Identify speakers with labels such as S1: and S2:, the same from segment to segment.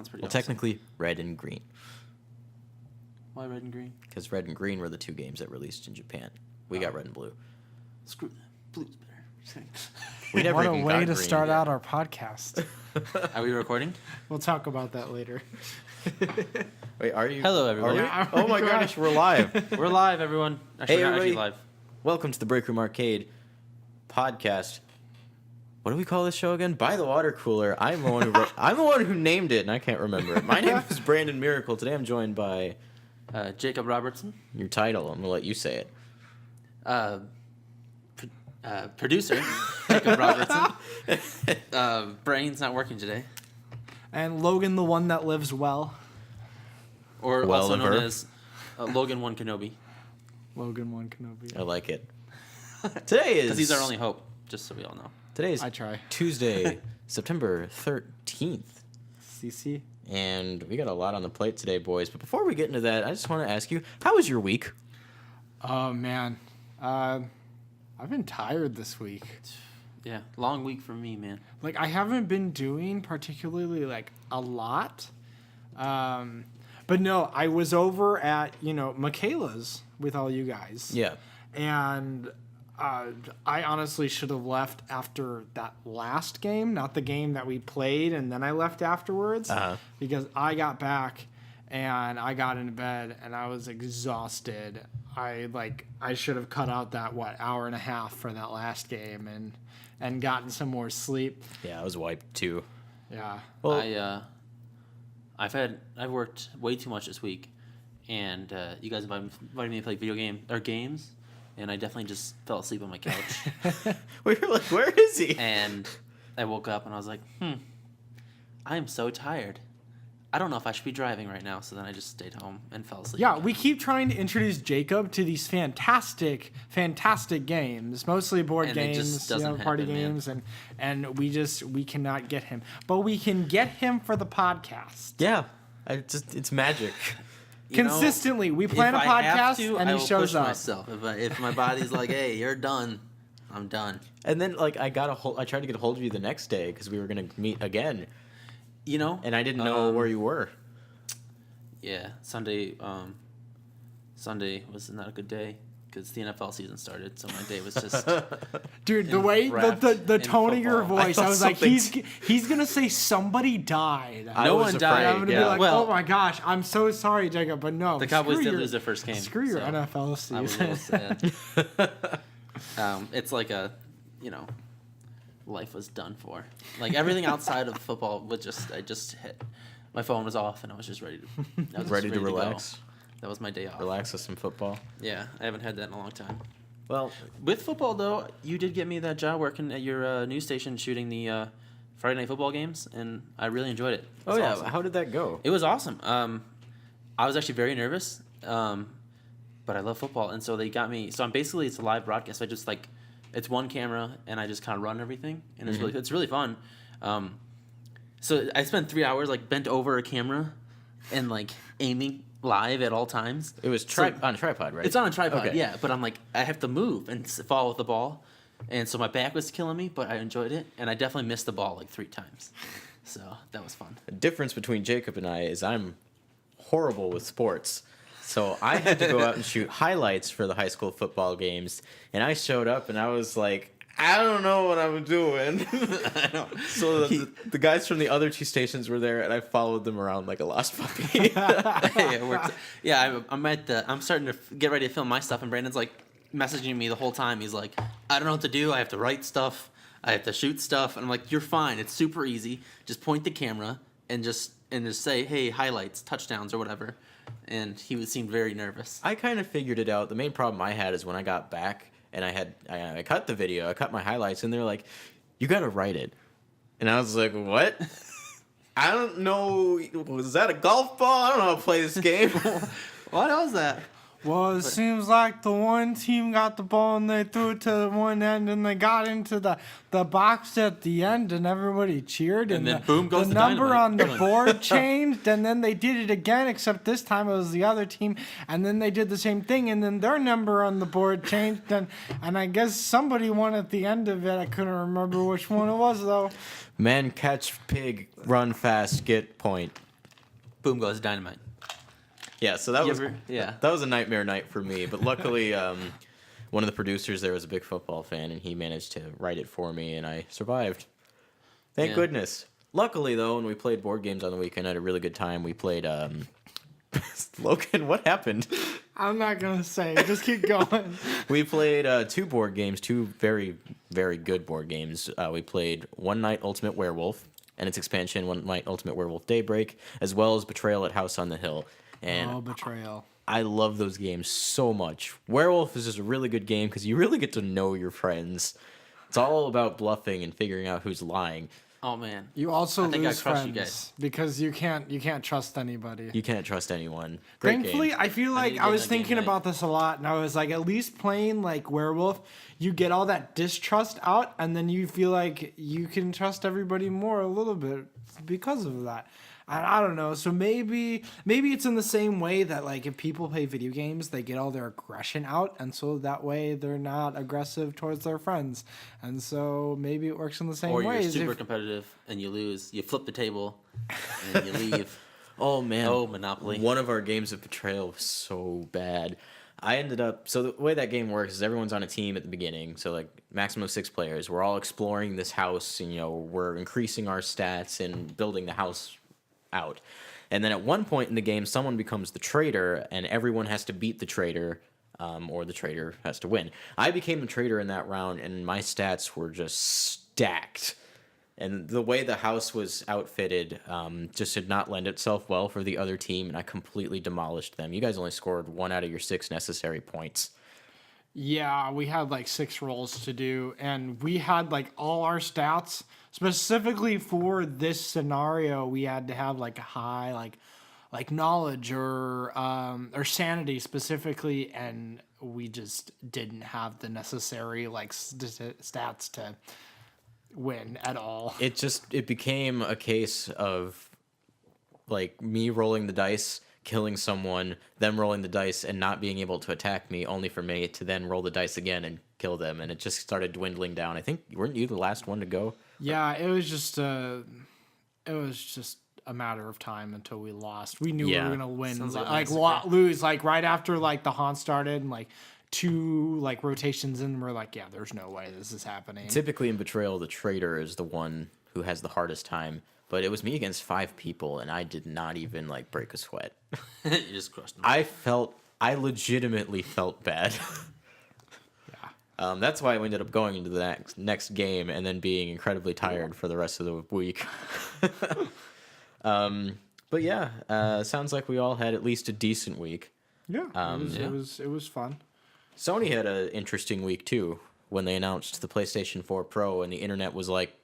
S1: sounds pretty
S2: Well,
S1: awesome.
S2: technically, red and green.
S1: Why red and green?
S2: Because red and green were the two games that released in Japan. We got red and blue.
S1: Screw that. Blue's better.
S2: We never
S3: What a
S2: even
S3: way
S2: got
S3: to
S2: green
S3: start
S2: yet.
S3: out our podcast.
S1: Are we recording?
S3: We'll talk about that later.
S2: Wait, are you?
S1: Hello, everyone.
S2: Are we?
S3: Yeah,
S2: Oh my gosh, we're live.
S1: We're live, everyone. Actually,
S2: Hey,
S1: we're not actually
S2: everybody.
S1: live.
S2: Welcome to the Break Room Arcade podcast. What do we call this show again? By the Water Cooler. I'm the one who named it, and I can't remember it. My name is Brandon Miracle. Today I'm joined by
S1: Jacob Robertson,
S2: your title. I'm gonna let you say it.
S1: producer, Jacob Robertson. Brain's not working today.
S3: And Logan, the one that lives well.
S1: Or
S2: Well,
S1: also known
S2: Oliver.
S1: as Logan 1 Kenobi.
S3: Logan one Kenobi.
S2: I like it. Today is
S1: Because he's our only hope, just so we all know.
S2: Today is
S3: I try.
S2: Tuesday, September 13th.
S3: CC.
S2: And we got a lot on the plate today, boys. But before we get into that, I just want to ask you, how was your week?
S3: Oh man, I've been tired this week.
S1: Yeah, long week for me, man.
S3: Like I haven't been doing particularly like a lot. But no, I was over at Michaela's with all you guys.
S2: Yeah.
S3: And I honestly should have left after that last game, not the game that we played, and then I left afterwards because I got back and I got into bed and I was exhausted. I should have cut out that hour and a half for that last game and gotten some more sleep.
S2: Yeah, I was wiped too.
S3: Yeah.
S2: Well,
S1: I've worked way too much this week, and you guys invited me to play games, and I definitely just fell asleep on my couch.
S2: we were like, where is he?
S1: And I woke up and I was like, I am so tired. I don't know if I should be driving right now. So then I just stayed home and fell asleep.
S3: Yeah, we keep trying to introduce Jacob to these fantastic games, mostly board
S1: And it just
S3: games,
S1: doesn't
S3: party
S1: happen, man.
S3: games, and we cannot get him. But we can get him for the podcast.
S2: Yeah, it's magic.
S1: You know,
S3: Consistently, we plan a
S1: if I have
S3: podcast
S1: to,
S3: and
S1: I
S3: he
S1: will
S3: shows
S1: push
S3: up.
S1: myself. If my body's like, hey, you're done, I'm done.
S2: And then I tried to get a hold of you the next day because we were gonna meet again,
S1: You know?
S2: and I didn't know where you were.
S1: Yeah, Sunday was not a good day because the NFL season started, so my day was just
S3: Dude, the way
S1: wrapped
S3: the
S1: in
S3: tone of your
S1: football.
S3: voice, I was like,
S2: something-
S3: he's gonna say somebody died.
S2: I
S1: No
S2: was
S1: one died.
S3: I'm gonna
S2: yeah.
S3: be like,
S1: Well-
S3: oh my gosh, I'm so sorry, Jacob, but no.
S1: the Cowboys
S3: screw
S1: did
S3: your-
S1: lose their first game.
S3: Screw your
S1: so
S3: NFL
S1: I was a
S3: season.
S1: little sad. It's like life was done for. Like everything outside of football I just hit. My phone was off and I was just ready to
S2: Relax,
S1: go. That was my day off.
S2: relax with some football.
S1: Yeah, I haven't had that in a long time.
S2: Well,
S1: With football though, you did get me that job working at your news station shooting the Friday night football games, and I really enjoyed it.
S2: oh
S1: It's
S2: yeah,
S1: awesome.
S2: how did that go?
S1: It was awesome. I was actually very nervous, but I love football, and so they got me. So it's a live broadcast. So I just it's one camera, and I just kind of run everything, and it's really fun. So I spent 3 hours bent over a camera, and aiming live at all times.
S2: It was on a tripod, right?
S1: It's on a tripod,
S2: Okay.
S1: yeah. But I'm I have to move and fall with the ball, and so my back was killing me, but I enjoyed it, and I definitely missed the ball 3 times. So that was fun.
S2: The difference between Jacob and I is I'm horrible with sports. So I had to go out and shoot highlights for the high school football games, and I showed up and I was like, I don't know what I'm doing. So the guys from the other two stations were there, and I followed them around like a lost puppy.
S1: I'm starting to get ready to film my stuff, and Brandon's messaging me the whole time. He's like, I don't know what to do. I have to write stuff. I have to shoot stuff. And I'm like, you're fine. It's super easy. Just point the camera and just say, hey, highlights, touchdowns, or whatever. And he seemed very nervous.
S2: I kind of figured it out. The main problem I had is when I got back and I cut the video, I cut my highlights, and they're like, you got to write it. And I was like, what? I don't know. Was that a golf ball? I don't know how to play this game.
S1: What was that?
S3: Well, it seems like the one team got the ball and they threw it to the one end and they got into the box at the end and everybody cheered
S1: And then
S3: the,
S1: boom goes
S3: the
S1: the
S3: number
S1: dynamite.
S3: on the board changed and then they did it again, except this time it was the other team, and then they did the same thing and then their number on the board changed and I guess somebody won at the end of it. I couldn't remember which one it was though.
S2: Man, catch pig, run fast, get point.
S1: boom goes dynamite.
S2: Yeah, so that was
S1: yeah.
S2: that was a nightmare night for me. But luckily, one of the producers there was a big football fan, and he managed to write it for me, and I survived. Thank goodness. Luckily, though, when we played board games on the weekend, I had a really good time. We played Logan, what happened?
S3: I'm not gonna say. Just keep going.
S2: We played 2 board games, 2 very, very good board games. We played One Night Ultimate Werewolf and its expansion, One Night Ultimate Werewolf Daybreak, as well as Betrayal at House on the Hill. And
S3: Betrayal.
S2: I love those games so much. Werewolf is just a really good game because you really get to know your friends. It's all about bluffing and figuring out who's lying.
S1: Oh man.
S3: You also
S1: I think
S3: lose
S1: I crushed
S3: friends
S1: you guys.
S3: because you can't trust anybody.
S2: You can't trust anyone. Great
S3: Thankfully,
S2: game.
S3: I feel like
S1: need to
S3: I
S1: get
S3: was
S1: in that game
S3: thinking
S1: night.
S3: about this a lot, and I was like, at least playing like Werewolf, you get all that distrust out, and then you feel like you can trust everybody more a little bit because of that. And I don't know. So maybe it's in the same way that like if people play video games, they get all their aggression out, and so that way they're not aggressive towards their friends. And so maybe it works in the same
S1: Or
S3: way.
S1: you're super competitive and you lose. You flip the table and you leave.
S2: Oh, man.
S1: Oh, Monopoly.
S2: One of our games of Betrayal was so bad. I ended up... So the way that game works is everyone's on a team at the beginning. So, like, maximum of 6 players. We're all exploring this house, and, you know, we're increasing our stats and building the house out. And then at one point in the game, someone becomes the traitor, and everyone has to beat the traitor, or the traitor has to win. I became the traitor in that round, and my stats were just stacked. And the way the house was outfitted just did not lend itself well for the other team, and I completely demolished them. You guys only scored 1 out of your 6 necessary points.
S3: Yeah, we had like 6 rolls to do, and we had like all our stats specifically for this scenario. We had to have like a high like knowledge or sanity specifically, and we just didn't have the necessary like stats to win at all.
S2: It became a case of like me rolling the dice, killing someone, them rolling the dice and not being able to attack me, only for me to then roll the dice again and kill them, and it just started dwindling down. I think, weren't you the last one to go?
S3: Yeah, it was just a matter of time until we lost. We knew we were gonna win,
S1: Sounds
S3: like
S1: like
S3: lose, like right after like the haunt started and like 2 like rotations in. We're like, yeah, there's no way this is happening.
S2: Typically in Betrayal, the traitor is the one who has the hardest time, but it was me against 5 people, and I did not even like break a sweat.
S1: You just crushed them.
S2: I legitimately felt bad. That's why I ended up going into the next game and then being incredibly tired for the rest of the week. But yeah, sounds like we all had at least a decent week.
S3: Yeah, it was fun.
S2: Sony had an interesting week too when they announced the PlayStation 4 Pro, and the internet was like,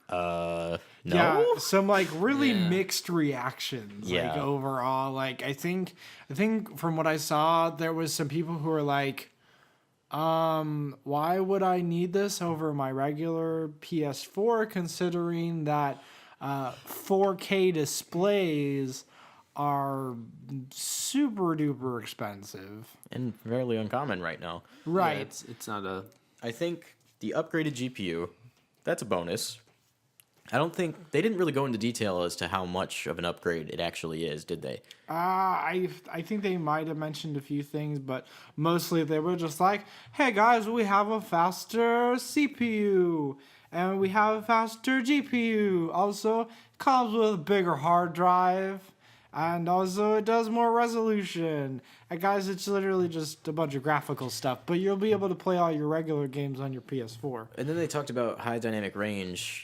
S2: no.
S3: Yeah, some like really mixed reactions.
S2: Yeah.
S3: Like overall, like I think from what I saw, there was some people who were like, why would I need this over my regular PS4, considering that 4K displays are super duper expensive.
S2: And fairly uncommon right now.
S3: Right.
S1: Yeah, it's not a...
S2: I think the upgraded GPU, that's a bonus. I don't think... They didn't really go into detail as to how much of an upgrade it actually is, did they?
S3: I think they might have mentioned a few things, but mostly they were just like, hey guys, we have a faster CPU, and we have a faster GPU. Also, it comes with a bigger hard drive, and also it does more resolution. And guys, it's literally just a bunch of graphical stuff, but you'll be able to play all your regular games on your PS4.
S2: And then they talked about high dynamic range,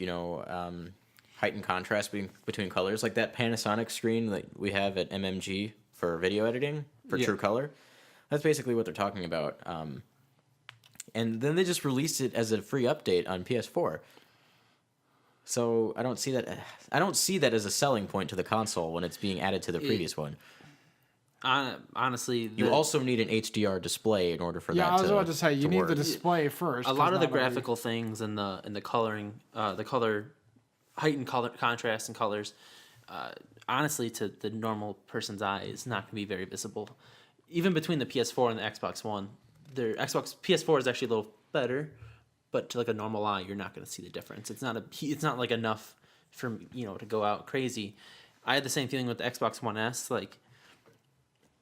S2: heightened contrast between colors, like that Panasonic screen that we have at MMG for video editing for True Color. That's basically what they're talking about. And then they just released it as a free update on PS4. So I don't see that as a selling point to the console when it's being added to the previous one.
S1: Honestly,
S2: You also need an HDR display in order for that to
S3: Yeah, I was about to say, you need
S2: work.
S3: the display first.
S1: a lot of the
S3: 'cause not every-
S1: graphical things and the coloring, the color, heightened color contrast and colors, honestly, to the normal person's eye, is not going to be very visible. Even between the PS4 and the Xbox One, PS4 is actually a little better, but to like a normal eye, you're not going to see the difference. It's not like enough for to go out crazy. I had the same feeling with the Xbox One S. Like,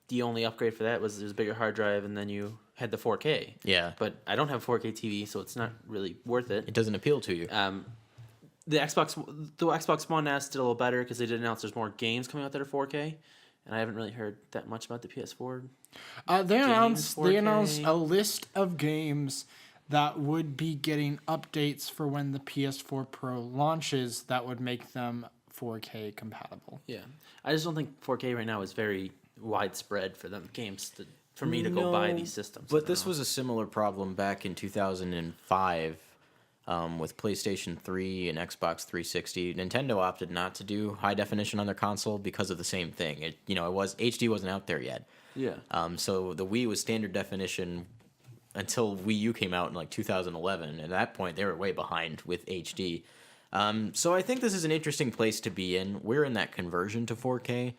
S1: the only upgrade for that was there's a bigger hard drive, and then you had the 4K.
S2: Yeah.
S1: But I don't have a 4K TV, so it's not really worth it.
S2: It doesn't appeal to you.
S1: The Xbox One S did a little better because they did announce there's more games coming out that are 4K, and I haven't really heard that much about the PS4.
S3: They announced
S1: 4K.
S3: a list of games that would be getting updates for when the PS4 Pro launches that would make them 4K compatible.
S1: Yeah, I just don't think 4K right now is very widespread for them games for me to go buy these systems.
S2: But this was a similar problem back in 2005 with PlayStation 3 and Xbox 360. Nintendo opted not to do high definition on their console because of the same thing. HD wasn't out there yet.
S1: Yeah.
S2: So the Wii was standard definition until Wii U came out in like 2011. And at that point, they were way behind with HD. So I think this is an interesting place to be in. We're in that conversion to 4K.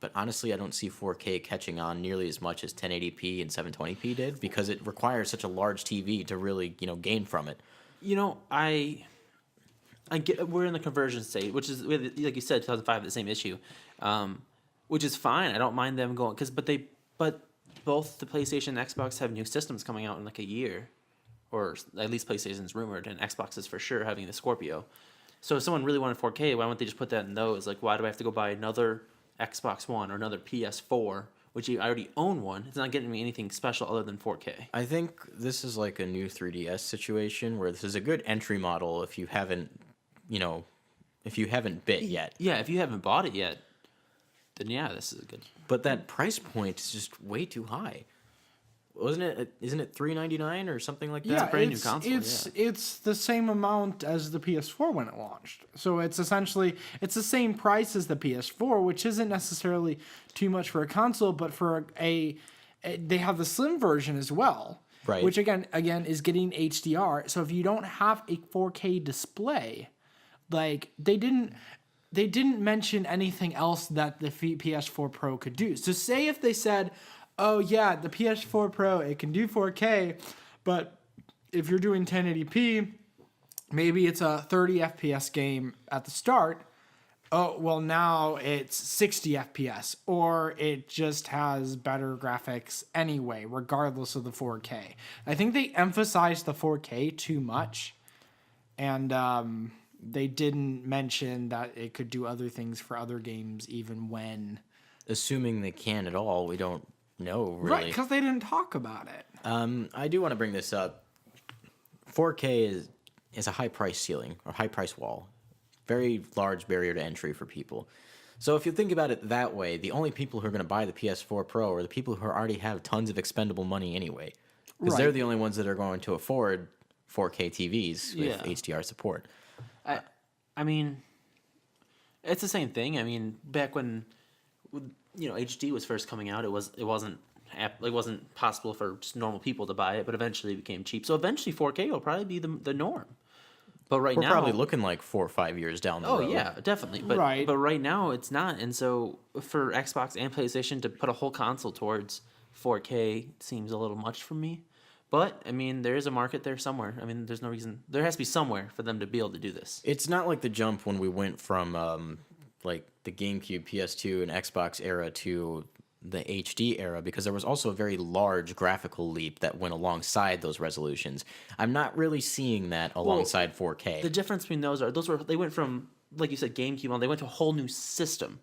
S2: But honestly, I don't see 4K catching on nearly as much as 1080p and 720p did because it requires such a large TV to really, gain from it.
S1: I get we're in the conversion state, which is like you said, 2005, the same issue, which is fine. I don't mind them going but both the PlayStation and Xbox have new systems coming out in like a year, or at least PlayStation's rumored, and Xbox is for sure having the Scorpio. So if someone really wanted 4K, why wouldn't they just put that in those? Like, why do I have to go buy another Xbox One or another PS4, which I already own one? It's not getting me anything special other than 4K.
S2: I think this is like a new 3DS situation where this is a good entry model if you haven't bit yet.
S1: Yeah, if you haven't bought it yet, then yeah, this is good.
S2: But that price point is just way too high. Isn't it $399 or something like that?
S3: Yeah,
S1: a brand new console.
S3: It's the same amount as the PS4 when it launched. So it's essentially the same price as the PS4, which isn't necessarily too much for a console, but for they have the slim version as well,
S2: right?
S3: Which again is getting HDR. So if you don't have a 4K display, like they didn't mention anything else that the PS4 Pro could do. So say if they said, oh yeah, the PS4 Pro, it can do 4K, but if you're doing 1080p, maybe it's a 30 FPS game at the start. Oh, well now it's 60 FPS, or it just has better graphics anyway, regardless of the 4K. I think they emphasized the 4K too much, and they didn't mention that it could do other things for other games, even when...
S2: Assuming they can at all, we don't know, really.
S3: Right, because they didn't talk about it.
S2: I do want to bring this up. 4K is a high price ceiling or high price wall. Very large barrier to entry for people. So if you think about it that way, the only people who are going to buy the PS4 Pro are the people who already have tons of expendable money anyway. Because they're the only ones that are going to afford 4K TVs with HDR support.
S1: I mean, it's the same thing. I mean, back when HD was first coming out, it wasn't possible for just normal people to buy it, but eventually it became cheap. So eventually 4K will probably be the norm. But
S2: We're probably looking like 4 or 5 years down the road.
S1: Oh yeah, definitely. But right now it's not, and so for Xbox and PlayStation to put a whole console towards 4K seems a little much for me. But I mean, there is a market there somewhere. I mean, there's no reason. There has to be somewhere for them to be able to do this.
S2: It's not like the jump when we went from like the GameCube, PS2, and Xbox era to the HD era, because there was also a very large graphical leap that went alongside those resolutions. I'm not really seeing that alongside 4K.
S1: The difference between they went from, like you said, GameCube on, they went to a whole new system.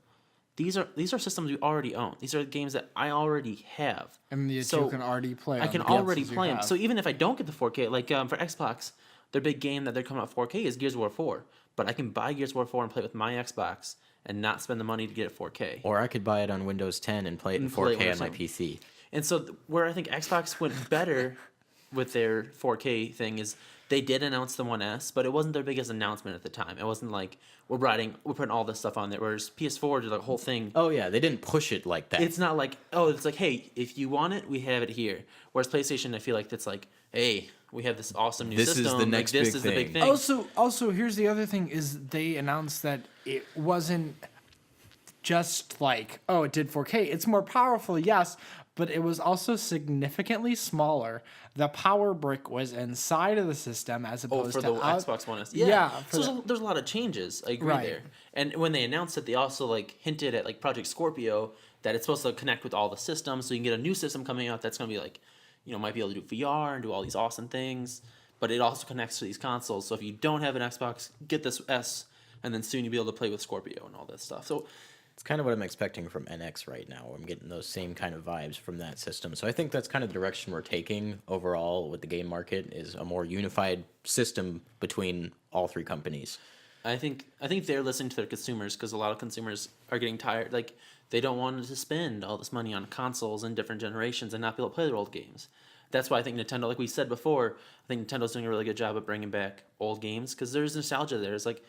S1: These are systems we already own. These are games that I already have.
S3: And you can already play them.
S1: I can already play them. So even if I don't get the 4K, like for Xbox, their big game that they're coming out 4K is Gears of War 4. But I can buy Gears of War 4 and play it with my Xbox and not spend the money to get it 4K.
S2: Or I could buy it on Windows 10 and play it in 4K on my PC.
S1: And so where I think Xbox went better with their 4K thing is they did announce the One S, but it wasn't their biggest announcement at the time. It wasn't like we're putting all this stuff on there. Whereas PS4 did the whole thing.
S2: Oh yeah, they didn't push it like that.
S1: It's not like, it's like, hey, if you want it, we have it here. Whereas PlayStation, I feel like it's like, hey, we have this awesome new system.
S2: This is the next
S1: big thing. The big thing.
S3: Also, here's the other thing: is they announced that it wasn't just like, it did 4K. It's more powerful, yes, but it was also significantly smaller. The power brick was inside of the system as opposed
S1: for
S3: to
S1: the Xbox One S. Yeah.
S3: Yeah,
S1: So there's a lot of changes. I agree
S3: Right.
S1: there. And when they announced it, they also like hinted at like Project Scorpio that it's supposed to connect with all the systems. So you can get a new system coming out that's going to be like, might be able to do VR and do all these awesome things. But it also connects to these consoles. So if you don't have an Xbox, get this S, and then soon you'll be able to play with Scorpio and all that stuff. So
S2: It's kind of what I'm expecting from NX right now. I'm getting those same kind of vibes from that system. So I think that's kind of the direction we're taking overall with the game market, is a more unified system between all three companies.
S1: I think they're listening to their consumers, because a lot of consumers are getting tired. Like, they don't want to spend all this money on consoles in different generations and not be able to play their old games. That's why I think Nintendo, like we said before, I think Nintendo's doing a really good job of bringing back old games, because there's nostalgia there. It's like,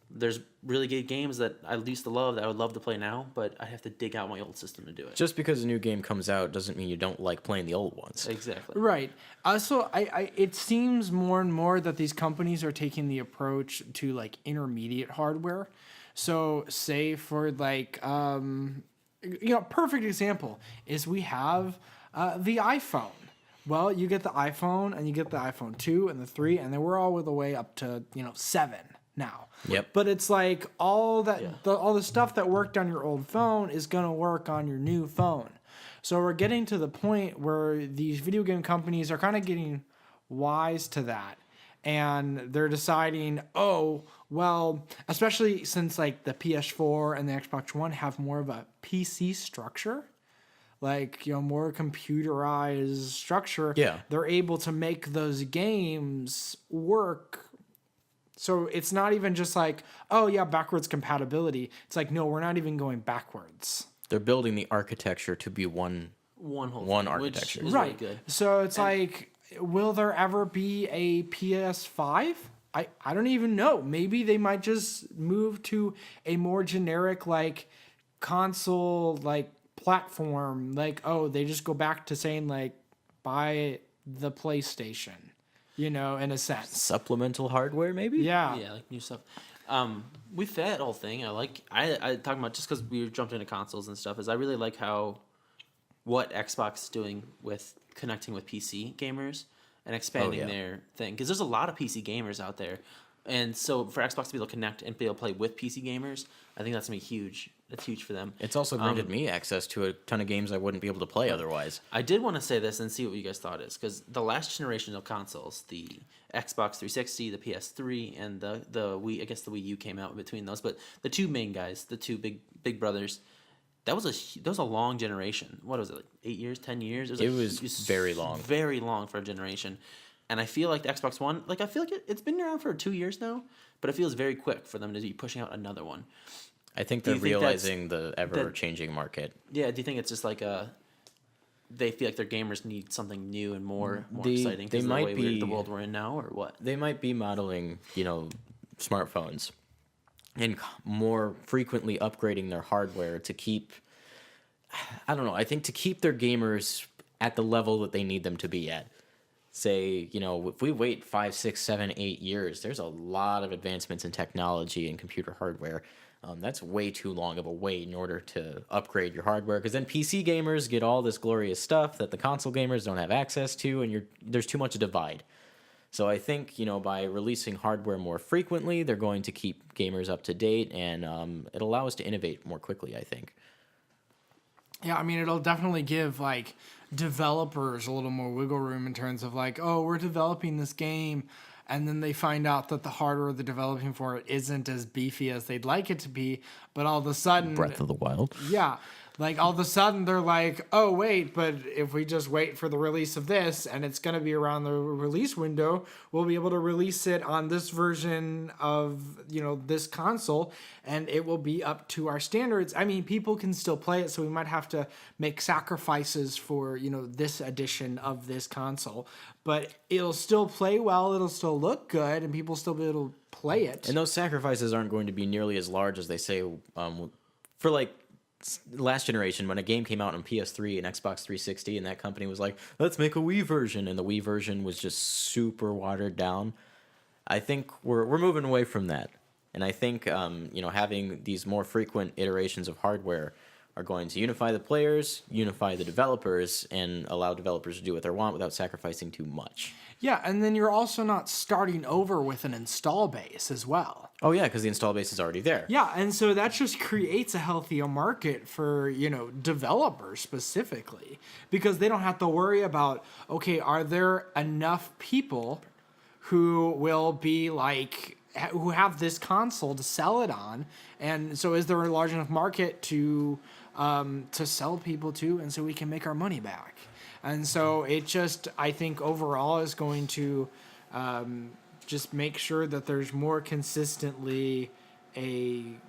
S1: there's really good games that I used to love that I would love to play now, but I have to dig out my old system to do it.
S2: Just because a new game comes out doesn't mean you don't like playing the old ones.
S1: Exactly.
S3: Right. So it seems more and more that these companies are taking the approach to like intermediate hardware. So say for like, perfect example is we have the iPhone. Well, you get the iPhone and you get the iPhone 2 and the 3, and then we're all the way up to, 7 now.
S2: Yep.
S3: But it's like all the stuff that worked on your old phone is going to work on your new phone. So we're getting to the point where these video game companies are kind of getting wise to that. And they're deciding, especially since like the PS4 and the Xbox One have more of a PC structure, like, more computerized structure.
S2: Yeah.
S3: They're able to make those games work. So it's not even just like, backwards compatibility. It's like, no, we're not even going backwards.
S2: They're building the architecture to be one architecture.
S1: Which is
S3: Right.
S1: really good.
S3: So it's like, will there ever be a PS5? I don't even know. Maybe they might just move to a more generic like console like platform. Like, they just go back to saying like, buy the PlayStation. In a sense.
S2: Supplemental hardware, maybe?
S3: Yeah.
S1: Yeah, like new stuff. With that whole thing, I talking about, just because we jumped into consoles and stuff, is I really like what Xbox is doing with connecting with PC gamers and expanding their thing, because there's a lot of PC gamers out there, and so for Xbox to be able to connect and be able to play with PC gamers, I think that's gonna be huge. That's huge for them.
S2: It's also granted me access to a ton of games I wouldn't be able to play otherwise.
S1: I did want to say this and see what you guys thought is, because the last generation of consoles, the Xbox 360, the PS3, and the Wii, I guess the Wii U came out between those, but the two main guys, the two big brothers, that was a long generation. What was it, like 8 years, 10 years?
S2: It was very long.
S1: Very long for a generation. And I feel like the Xbox One, I feel like it's been around for 2 years now, but it feels very quick for them to be pushing out another one.
S2: I think they're realizing the ever-changing market.
S1: Yeah, do you think it's just like they feel like their gamers need something new and more exciting?
S2: They might be
S1: the world we're in now, or what?
S2: They might be modeling, smartphones and more frequently upgrading their hardware to keep. I don't know. I think to keep their gamers at the level that they need them to be at. Say, if we wait 5, 6, 7, 8 years, there's a lot of advancements in technology and computer hardware. That's way too long of a wait in order to upgrade your hardware, because then PC gamers get all this glorious stuff that the console gamers don't have access to, and there's too much a divide. So I think, by releasing hardware more frequently, they're going to keep gamers up to date, and it'll allow us to innovate more quickly, I think.
S3: Yeah, I mean, it'll definitely give like developers a little more wiggle room in terms of like, we're developing this game, and then they find out that the hardware they're developing for it isn't as beefy as they'd like it to be, but all of a sudden...
S2: Breath of the Wild.
S3: Yeah. Like, all of a sudden, they're like, wait, but if we just wait for the release of this, and it's going to be around the release window, we'll be able to release it on this version of, this console, and it will be up to our standards. I mean, people can still play it, so we might have to make sacrifices for, this edition of this console. But it'll still play well, it'll still look good, and people still be able to play it.
S2: And those sacrifices aren't going to be nearly as large as they say for, like, last generation, when a game came out on PS3 and Xbox 360, and that company was like, let's make a Wii version, and the Wii version was just super watered down. I think we're moving away from that, and I think having these more frequent iterations of hardware are going to unify the players, unify the developers, and allow developers to do what they want without sacrificing too much.
S3: Yeah, and then you're also not starting over with an install base as well.
S2: Oh yeah, because the install base is already there.
S3: Yeah, and so that just creates a healthier market for, developers specifically, because they don't have to worry about, okay, are there enough people who will be like, who have this console to sell it on, and so is there a large enough market to sell people to, and so we can make our money back. And so it just, I think overall is going to just make sure that there's more consistently an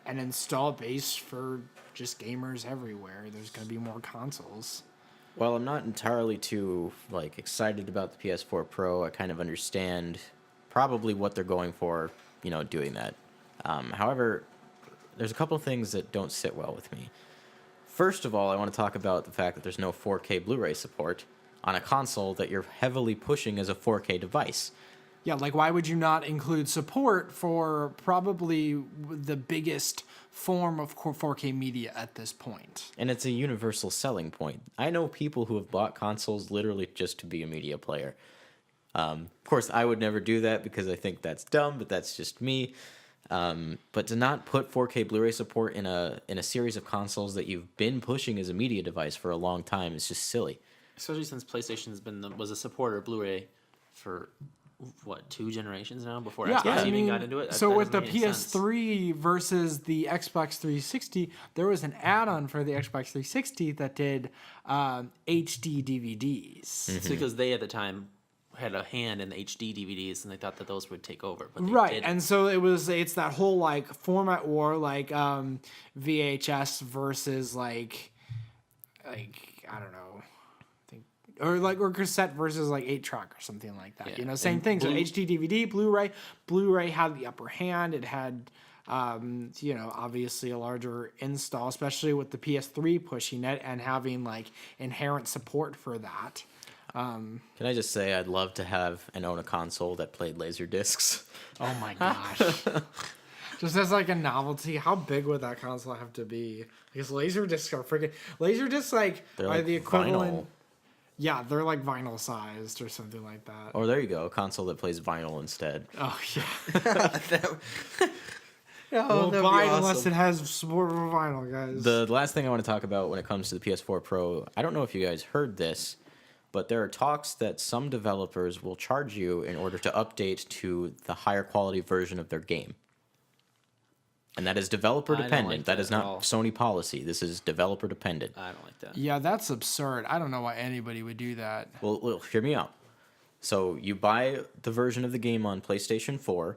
S3: install base for just gamers everywhere. There's going to be more consoles.
S2: Well, I'm not entirely too excited about the PS4 Pro. I kind of understand probably what they're going for, doing that. However, there's a couple of things that don't sit well with me. First of all, I want to talk about the fact that there's no 4K Blu-ray support on a console that you're heavily pushing as a 4K device.
S3: Yeah, why would you not include support for probably the biggest form of 4K media at this point?
S2: And it's a universal selling point. I know people who have bought consoles literally just to be a media player. Of course, I would never do that because I think that's dumb, but that's just me. But to not put 4K Blu-ray support in a series of consoles that you've been pushing as a media device for a long time is just silly.
S1: Especially since PlayStation's was a supporter of Blu-ray for 2 generations now before Xbox even got into it.
S3: So with the PS3 versus the Xbox 360, there was an add-on for the Xbox 360 that did HD DVDs.
S1: It's because they at the time had a hand in the HD DVDs, and they thought that those would take over, but
S3: right,
S1: didn't.
S3: And so it's that whole format war, VHS versus I don't know, or cassette versus 8-track or something like that.
S1: Yeah.
S3: Same thing. So HD DVD, Blu-ray had the upper hand. It had obviously a larger install, especially with the PS3 pushing it and having inherent support for that.
S2: Can I just say I'd love to have and own a console that played laser discs?
S3: Oh my gosh. Just as a novelty, how big would that console have to be? Because laser discs are freaking... Laser discs are the equivalent...
S2: Vinyl.
S3: Yeah, they're vinyl sized or something like that.
S2: Oh, there you go. A console that plays vinyl instead.
S3: Oh, yeah.
S2: Well,
S3: buy it unless it has support for vinyl, guys.
S2: The last thing I want to talk about when it comes to the PS4 Pro, I don't know if you guys heard this, but there are talks that some developers will charge you in order to update to the higher quality version of their game. And that is developer dependent. That is not Sony policy. This is developer dependent.
S1: I don't like that.
S3: Yeah, that's absurd. I don't know why anybody would do that.
S2: Well, hear me out. So you buy the version of the game on PlayStation 4,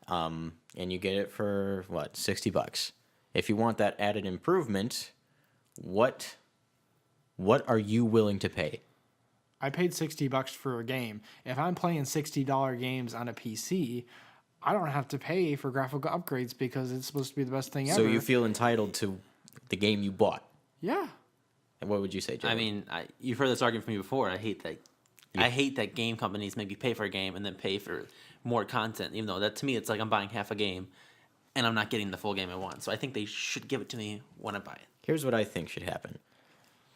S2: and you get it for, $60. If you want that added improvement, what are you willing to pay?
S3: I paid $60 for a game. If I'm playing $60 games on a PC, I don't have to pay for graphical upgrades because it's supposed to be the best thing ever.
S2: So you feel entitled to the game you bought?
S3: Yeah.
S2: And what would you say, Joe?
S1: I mean, you've heard this argument from me before. I hate that. Yeah. I hate that game companies make you pay for a game and then pay for more content, even though that to me it's I'm buying half a game and I'm not getting the full game I want. So I think they should give it to me when I buy it.
S2: Here's what I think should happen.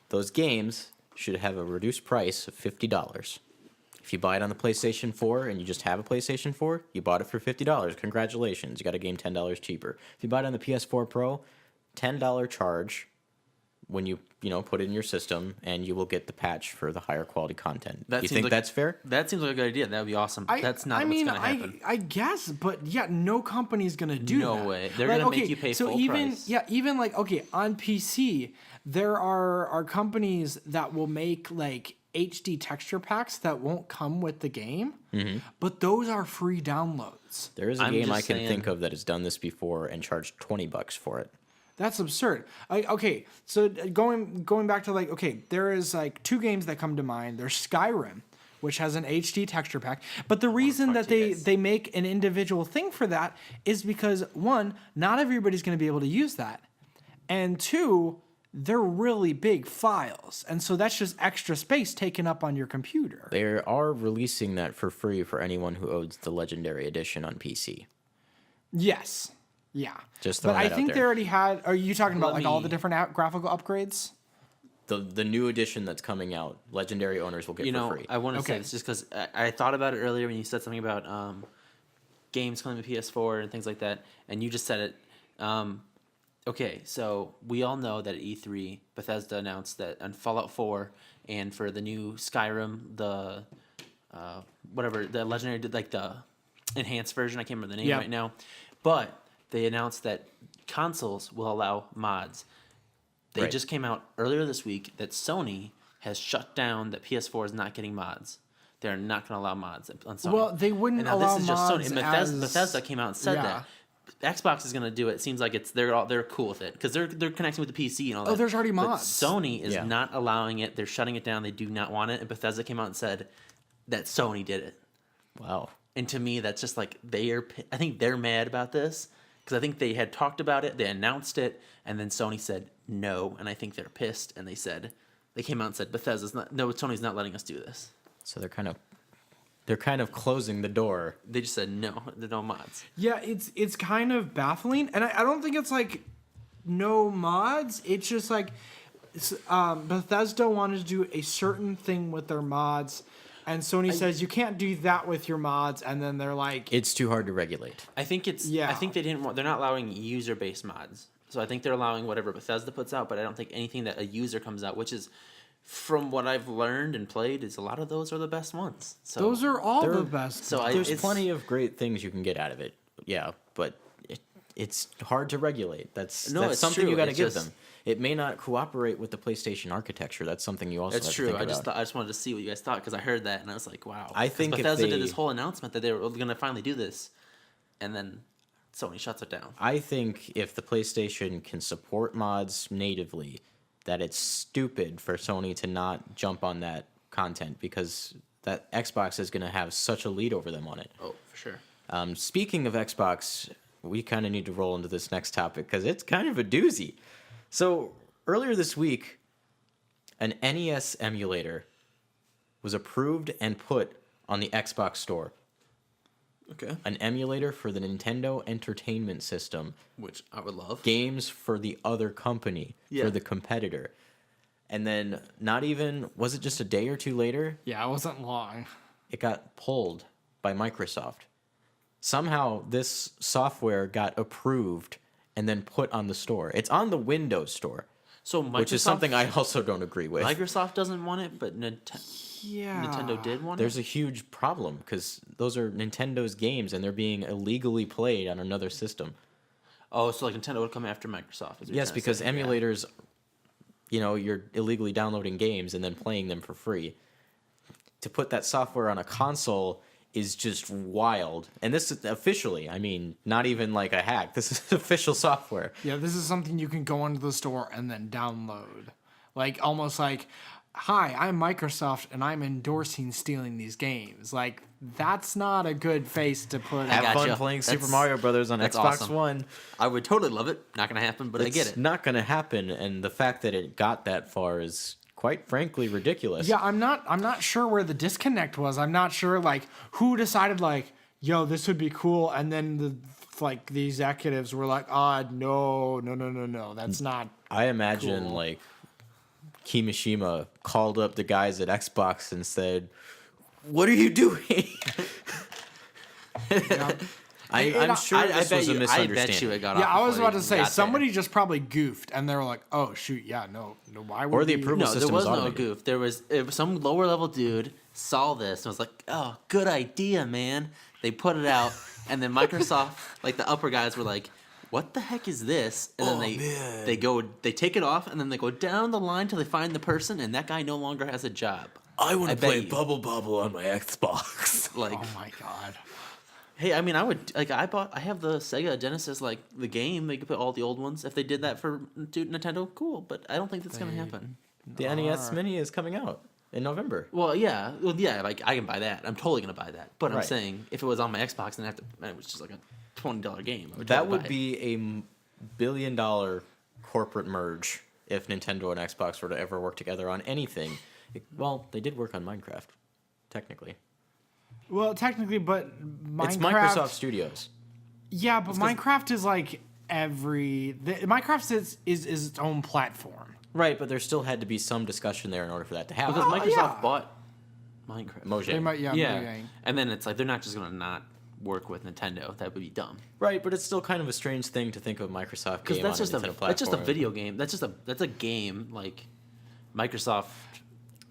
S2: Those games should have a reduced price of $50. If you buy it on the PlayStation 4 and you just have a PlayStation 4, you bought it for $50. Congratulations, you got a game $10 cheaper. If you buy it on the PS4 Pro, $10 charge when you put it in your system, and you will get the patch for the higher quality content. You think that's fair?
S1: That seems like a good idea. That would be awesome. That's not what's going to happen.
S3: I guess, but yeah, no company's going to do that.
S1: No way. They're going to make you pay full price.
S3: Yeah, even on PC, there are companies that will make HD texture packs that won't come with the game, but those are free downloads.
S2: There is a game I can think of that has done this before and charged $20 for it.
S3: That's absurd. Okay, so going back to there is 2 games that come to mind. There's Skyrim, which has an HD texture pack, but the reason that they make an individual thing for that is because 1, not everybody's going to be able to use that, and 2, they're really big files, and so that's just extra space taken up on your computer.
S2: They are releasing that for free for anyone who owns the Legendary Edition on PC.
S3: Yes. Yeah.
S2: Just
S3: but
S2: throwing
S3: I
S2: that out
S3: think
S2: there.
S3: they already had. Are you talking about
S1: Let
S3: like all
S1: me-
S3: the different graphical upgrades?
S2: The new edition that's coming out, legendary owners will get for free.
S1: I want to say
S3: Okay.
S1: this just because I thought about it earlier when you said something about games coming to PS4 and things like that, and you just said it. Okay, so we all know that at E3, Bethesda announced that on Fallout 4 and for the new Skyrim, the whatever the legendary did, like the enhanced version. I can't remember the name
S3: Yeah.
S1: right now, but they announced that consoles will allow mods. They
S2: Right.
S1: just came out earlier this week that Sony has shut down that PS4 is not getting mods. They're not going to allow mods on Sony.
S3: Well, they wouldn't
S1: And now
S3: allow
S1: this is just Sony.
S3: mods
S1: And Bethesda came out and said
S3: yeah.
S1: that. Xbox is going to do it. It seems like they're cool with it because they're connecting with the PC and all that.
S3: Oh, there's already
S1: But
S3: mods.
S1: Sony is
S2: Yeah.
S1: not allowing it. They're shutting it down. They do not want it. And Bethesda came out and said that Sony did it.
S2: Wow.
S1: And to me, that's just like I think they're mad about this because I think they had talked about it, they announced it, and then Sony said no, and I think they're pissed, and they came out and said Sony's not letting us do this.
S2: So they're kind of closing the door.
S1: They just said no, there are no mods.
S3: Yeah, it's kind of baffling, and I don't think it's like no mods. It's just like Bethesda wanted to do a certain thing with their mods, and Sony says you can't do that with your mods, and then they're like,
S2: It's too hard to regulate.
S1: I think
S3: Yeah.
S1: I think they're not allowing user-based mods. So I think they're allowing whatever Bethesda puts out, but I don't think anything that a user comes out, which is, from what I've learned and played, is a lot of those are the best ones. So
S3: those are all the best.
S1: So
S2: There's
S1: it's
S2: plenty of great things you can get out of it. Yeah, but it's hard to regulate. That's
S1: it's
S2: something
S1: true.
S2: you got to
S1: It's
S2: give
S1: just-
S2: them. It may not cooperate with the PlayStation architecture. That's something you also
S1: That's
S2: have
S1: true.
S2: to think
S1: I just
S2: about.
S1: I just wanted to see what you guys thought because I heard that and I was like, wow.
S2: I
S1: 'Cause
S2: think if
S1: Bethesda did
S2: they-
S1: this whole announcement that they were going to finally do this, and then Sony shuts it down.
S2: I think if the PlayStation can support mods natively, that it's stupid for Sony to not jump on that content because that Xbox is going to have such a lead over them on it.
S1: Oh, for sure.
S2: Speaking of Xbox, we kind of need to roll into this next topic because it's kind of a doozy. So earlier this week, an NES emulator was approved and put on the Xbox Store.
S1: Okay.
S2: An emulator for the Nintendo Entertainment System.
S1: Which I would love.
S2: Games for the other company,
S1: Yeah.
S2: for the competitor. And then was it just a day or two later,
S3: yeah, it wasn't long.
S2: it got pulled by Microsoft. Somehow this software got approved and then put on the store. It's on the Windows Store,
S1: So Microsoft,
S2: which is something I also don't agree with.
S1: Microsoft doesn't want it, but
S3: Yeah,
S1: Nintendo did want
S2: There's
S1: it.
S2: a huge problem because those are Nintendo's games and they're being illegally played on another system.
S1: Oh, so like Nintendo would come after Microsoft. is what you're
S2: Yes,
S1: trying to
S2: because
S1: say. Yeah.
S2: emulators, you're illegally downloading games and then playing them for free. To put that software on a console is just wild. And this is officially, not even like a hack. This is official software.
S3: Yeah, this is something you can go into the store and then download. Like, almost like, hi, I'm Microsoft and I'm endorsing stealing these games. Like, that's not a good face to put.
S2: Have
S1: gotcha.
S2: fun playing Super
S1: That's-
S2: Mario Brothers on
S1: that's
S2: Xbox
S1: awesome.
S2: One.
S1: I would totally love it. Not gonna happen, but I get
S2: It's
S1: it.
S2: not going to happen, and the fact that it got that far is quite frankly ridiculous.
S3: Yeah, I'm not sure where the disconnect was. I'm not sure like who decided like, yo, this would be cool, and then the executives were like, no, that's not.
S2: I imagine
S3: Cool.
S2: like Kimishima called up the guys at Xbox and said, "What are you doing?" I'm sure this was a misunderstanding.
S1: I bet you it got
S3: Yeah,
S1: off
S3: I was
S1: before
S3: about
S1: it
S3: to
S1: even
S3: say
S1: got
S3: somebody just probably goofed, and they were like, "Oh shoot, yeah, no, why would
S2: Or the
S3: we-"
S2: approval
S1: there. No, there
S2: system
S1: was
S2: is
S1: no
S2: automated.
S1: goof. There was some lower level dude saw this and was like, "Oh, good idea, man." They put it out, and then Microsoft, like the upper guys, were like, "What the heck is this?" And then they take it off, and then they go down the line till they find the person, and that guy no longer has a job.
S2: I want
S1: I
S2: to
S1: bet
S2: play
S1: you.
S2: Bubble Bobble on my Xbox.
S1: Like,
S3: Oh my god.
S1: hey, I mean, I would like. I have the Sega Genesis, like the game. They could put all the old ones. If they did that for Nintendo, cool. But I don't think that's gonna happen.
S2: The NES Mini is coming out in November.
S1: Well, yeah. Like I can buy that. I'm totally gonna buy that. But I'm
S2: Right.
S1: saying if it was on my Xbox and it was just like a $20 game, I would
S2: That
S1: totally
S2: would
S1: buy it.
S2: be a billion-dollar corporate merge if Nintendo and Xbox were to ever work together on anything. Well, they did work on Minecraft, technically.
S3: Well, technically, but Minecraft.
S2: It's Microsoft Studios.
S3: Yeah, but Minecraft is like Minecraft is its own platform.
S2: Right, but there still had to be some discussion there in order for that to happen.
S1: Because Microsoft
S3: yeah.
S1: bought Minecraft.
S2: Mojang.
S1: Yeah. And then it's like they're not just gonna not work with Nintendo. That would be dumb.
S2: Right, but it's still kind of a strange thing to think of Microsoft game
S1: Because
S2: on a Nintendo platform.
S1: that's just a video game. That's a game like Microsoft.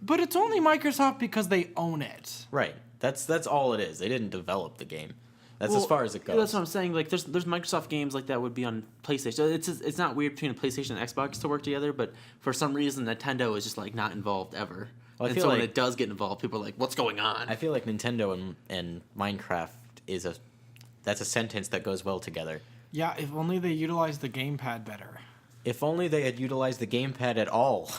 S3: But it's only Microsoft because they own it.
S2: Right. That's all it is. They didn't develop the game. That's as far as it goes.
S1: That's what I'm saying. Like, there's Microsoft games like that would be on PlayStation. It's not weird between a PlayStation and Xbox to work together, but for some reason Nintendo is just like not involved ever.
S2: Well,
S1: and so when it does get involved, people are like, "What's going on?"
S2: I feel like Nintendo and Minecraft that's a sentence that goes well together.
S3: Yeah, if only they utilized the gamepad better.
S2: If only they had utilized the gamepad at all.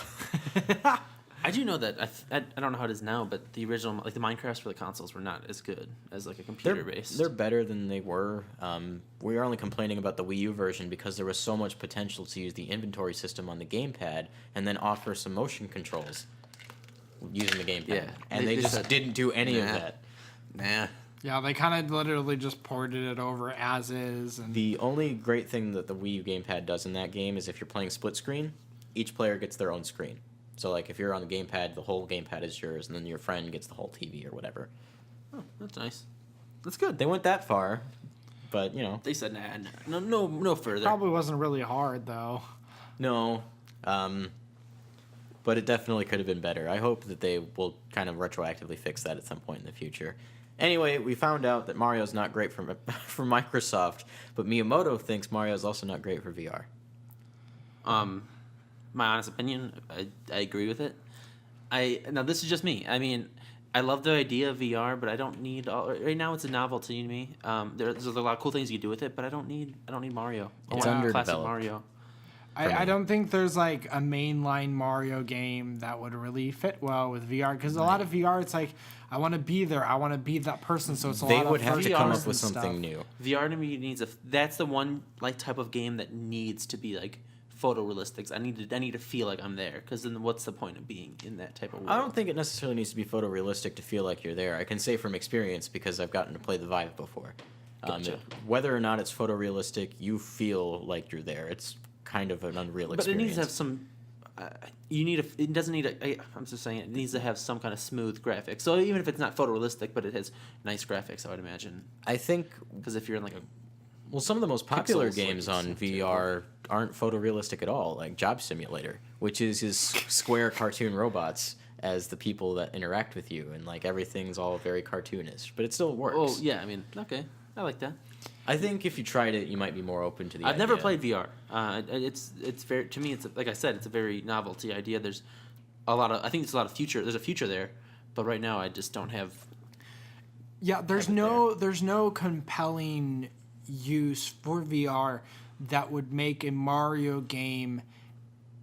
S1: I do know that I don't know how it is now, but the original, like the Minecrafts for the consoles, were not as good as like a computer based.
S2: They're better than they were. We are only complaining about the Wii U version because there was so much potential to use the inventory system on the gamepad and then offer some motion controls using the gamepad.
S1: Yeah,
S2: and they just didn't do any of that.
S1: Nah.
S3: Yeah, they kind of literally just ported it over as is. And
S2: The only great thing that the Wii U gamepad does in that game is if you're playing split screen, each player gets their own screen. So, like, if you're on the gamepad, the whole gamepad is yours, and then your friend gets the whole TV or whatever.
S1: Oh, that's nice. That's good.
S2: They went that far, but, you know.
S1: They said no further.
S3: probably wasn't really hard, though.
S2: No. But it definitely could have been better. I hope that they will kind of retroactively fix that at some point in the future. Anyway, we found out that Mario's not great for Microsoft, but Miyamoto thinks Mario's also not great for VR.
S1: My honest opinion, I agree with it. Now this is just me. I mean, I love the idea of VR, but I don't need right now. It's a novelty to me. There's a lot of cool things you can do with it, but I don't need Mario.
S2: It's
S1: I want
S2: underdeveloped.
S1: classic Mario.
S3: I don't think there's like a mainline Mario game that would really fit well with VR because a lot of VR, it's like I want to be there, I want to be that person. So it's a
S2: They
S3: lot
S2: would
S3: of
S2: have to
S3: first
S2: come up
S3: person
S2: with something
S3: stuff.
S2: new.
S1: VR to me needs that's the one like type of game that needs to be like photorealistic. I need to feel like I'm there because then what's the point of being in that type of world?
S2: I don't think it necessarily needs to be photorealistic to feel like you're there. I can say from experience because I've gotten to play the Vive before.
S1: Gotcha.
S2: Whether or not it's photorealistic, you feel like you're there. It's kind of an unreal experience.
S1: But it needs to have some. It doesn't need a. I'm just saying it needs to have some kind of smooth graphics. So even if it's not photorealistic, but it has nice graphics, I would imagine.
S2: I think
S1: Because if you're in like a
S2: well, some of the most popular
S1: Pixels,
S2: games
S1: like,
S2: on
S1: seem to
S2: VR aren't photorealistic at all, like Job Simulator, which is his square cartoon robots as the people that interact with you, and like everything's all very cartoonish, but it still works.
S1: oh yeah, I mean okay, I like that.
S2: I think if you tried it, you might be more open to the
S1: I've never
S2: idea.
S1: played VR. It's very to me. It's like I said, it's a very novelty idea. There's a lot of I think there's a lot of future. There's a future there, but right now I just don't have.
S3: Yeah, there's no compelling use for VR that would make a Mario game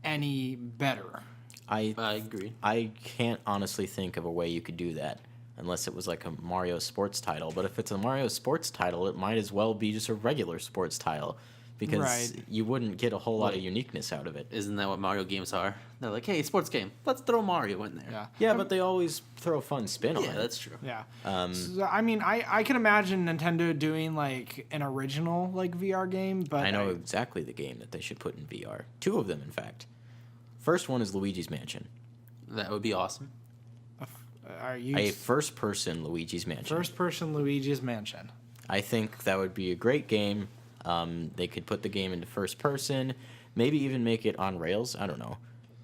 S3: any better.
S2: I
S1: agree.
S2: I can't honestly think of a way you could do that unless it was like a Mario sports title. But if it's a Mario sports title, it might as well be just a regular sports title because
S3: Right.
S2: you wouldn't get a whole lot of uniqueness out of it.
S1: Isn't that what Mario games are? They're like, hey, sports game. Let's throw Mario in there.
S3: Yeah.
S2: Yeah, but they always throw a fun spin on
S1: Yeah,
S2: it.
S1: that's true.
S3: Yeah.
S2: Um,
S3: I mean, I can imagine Nintendo doing like an original like VR game, but
S2: I know exactly the game that they should put in VR. Two of them, in fact. First one is Luigi's Mansion.
S1: That would be awesome.
S3: Are you
S2: A first-person Luigi's Mansion.
S3: first-person Luigi's Mansion?
S2: I think that would be a great game. They could put the game into first person, maybe even make it on rails. I don't know.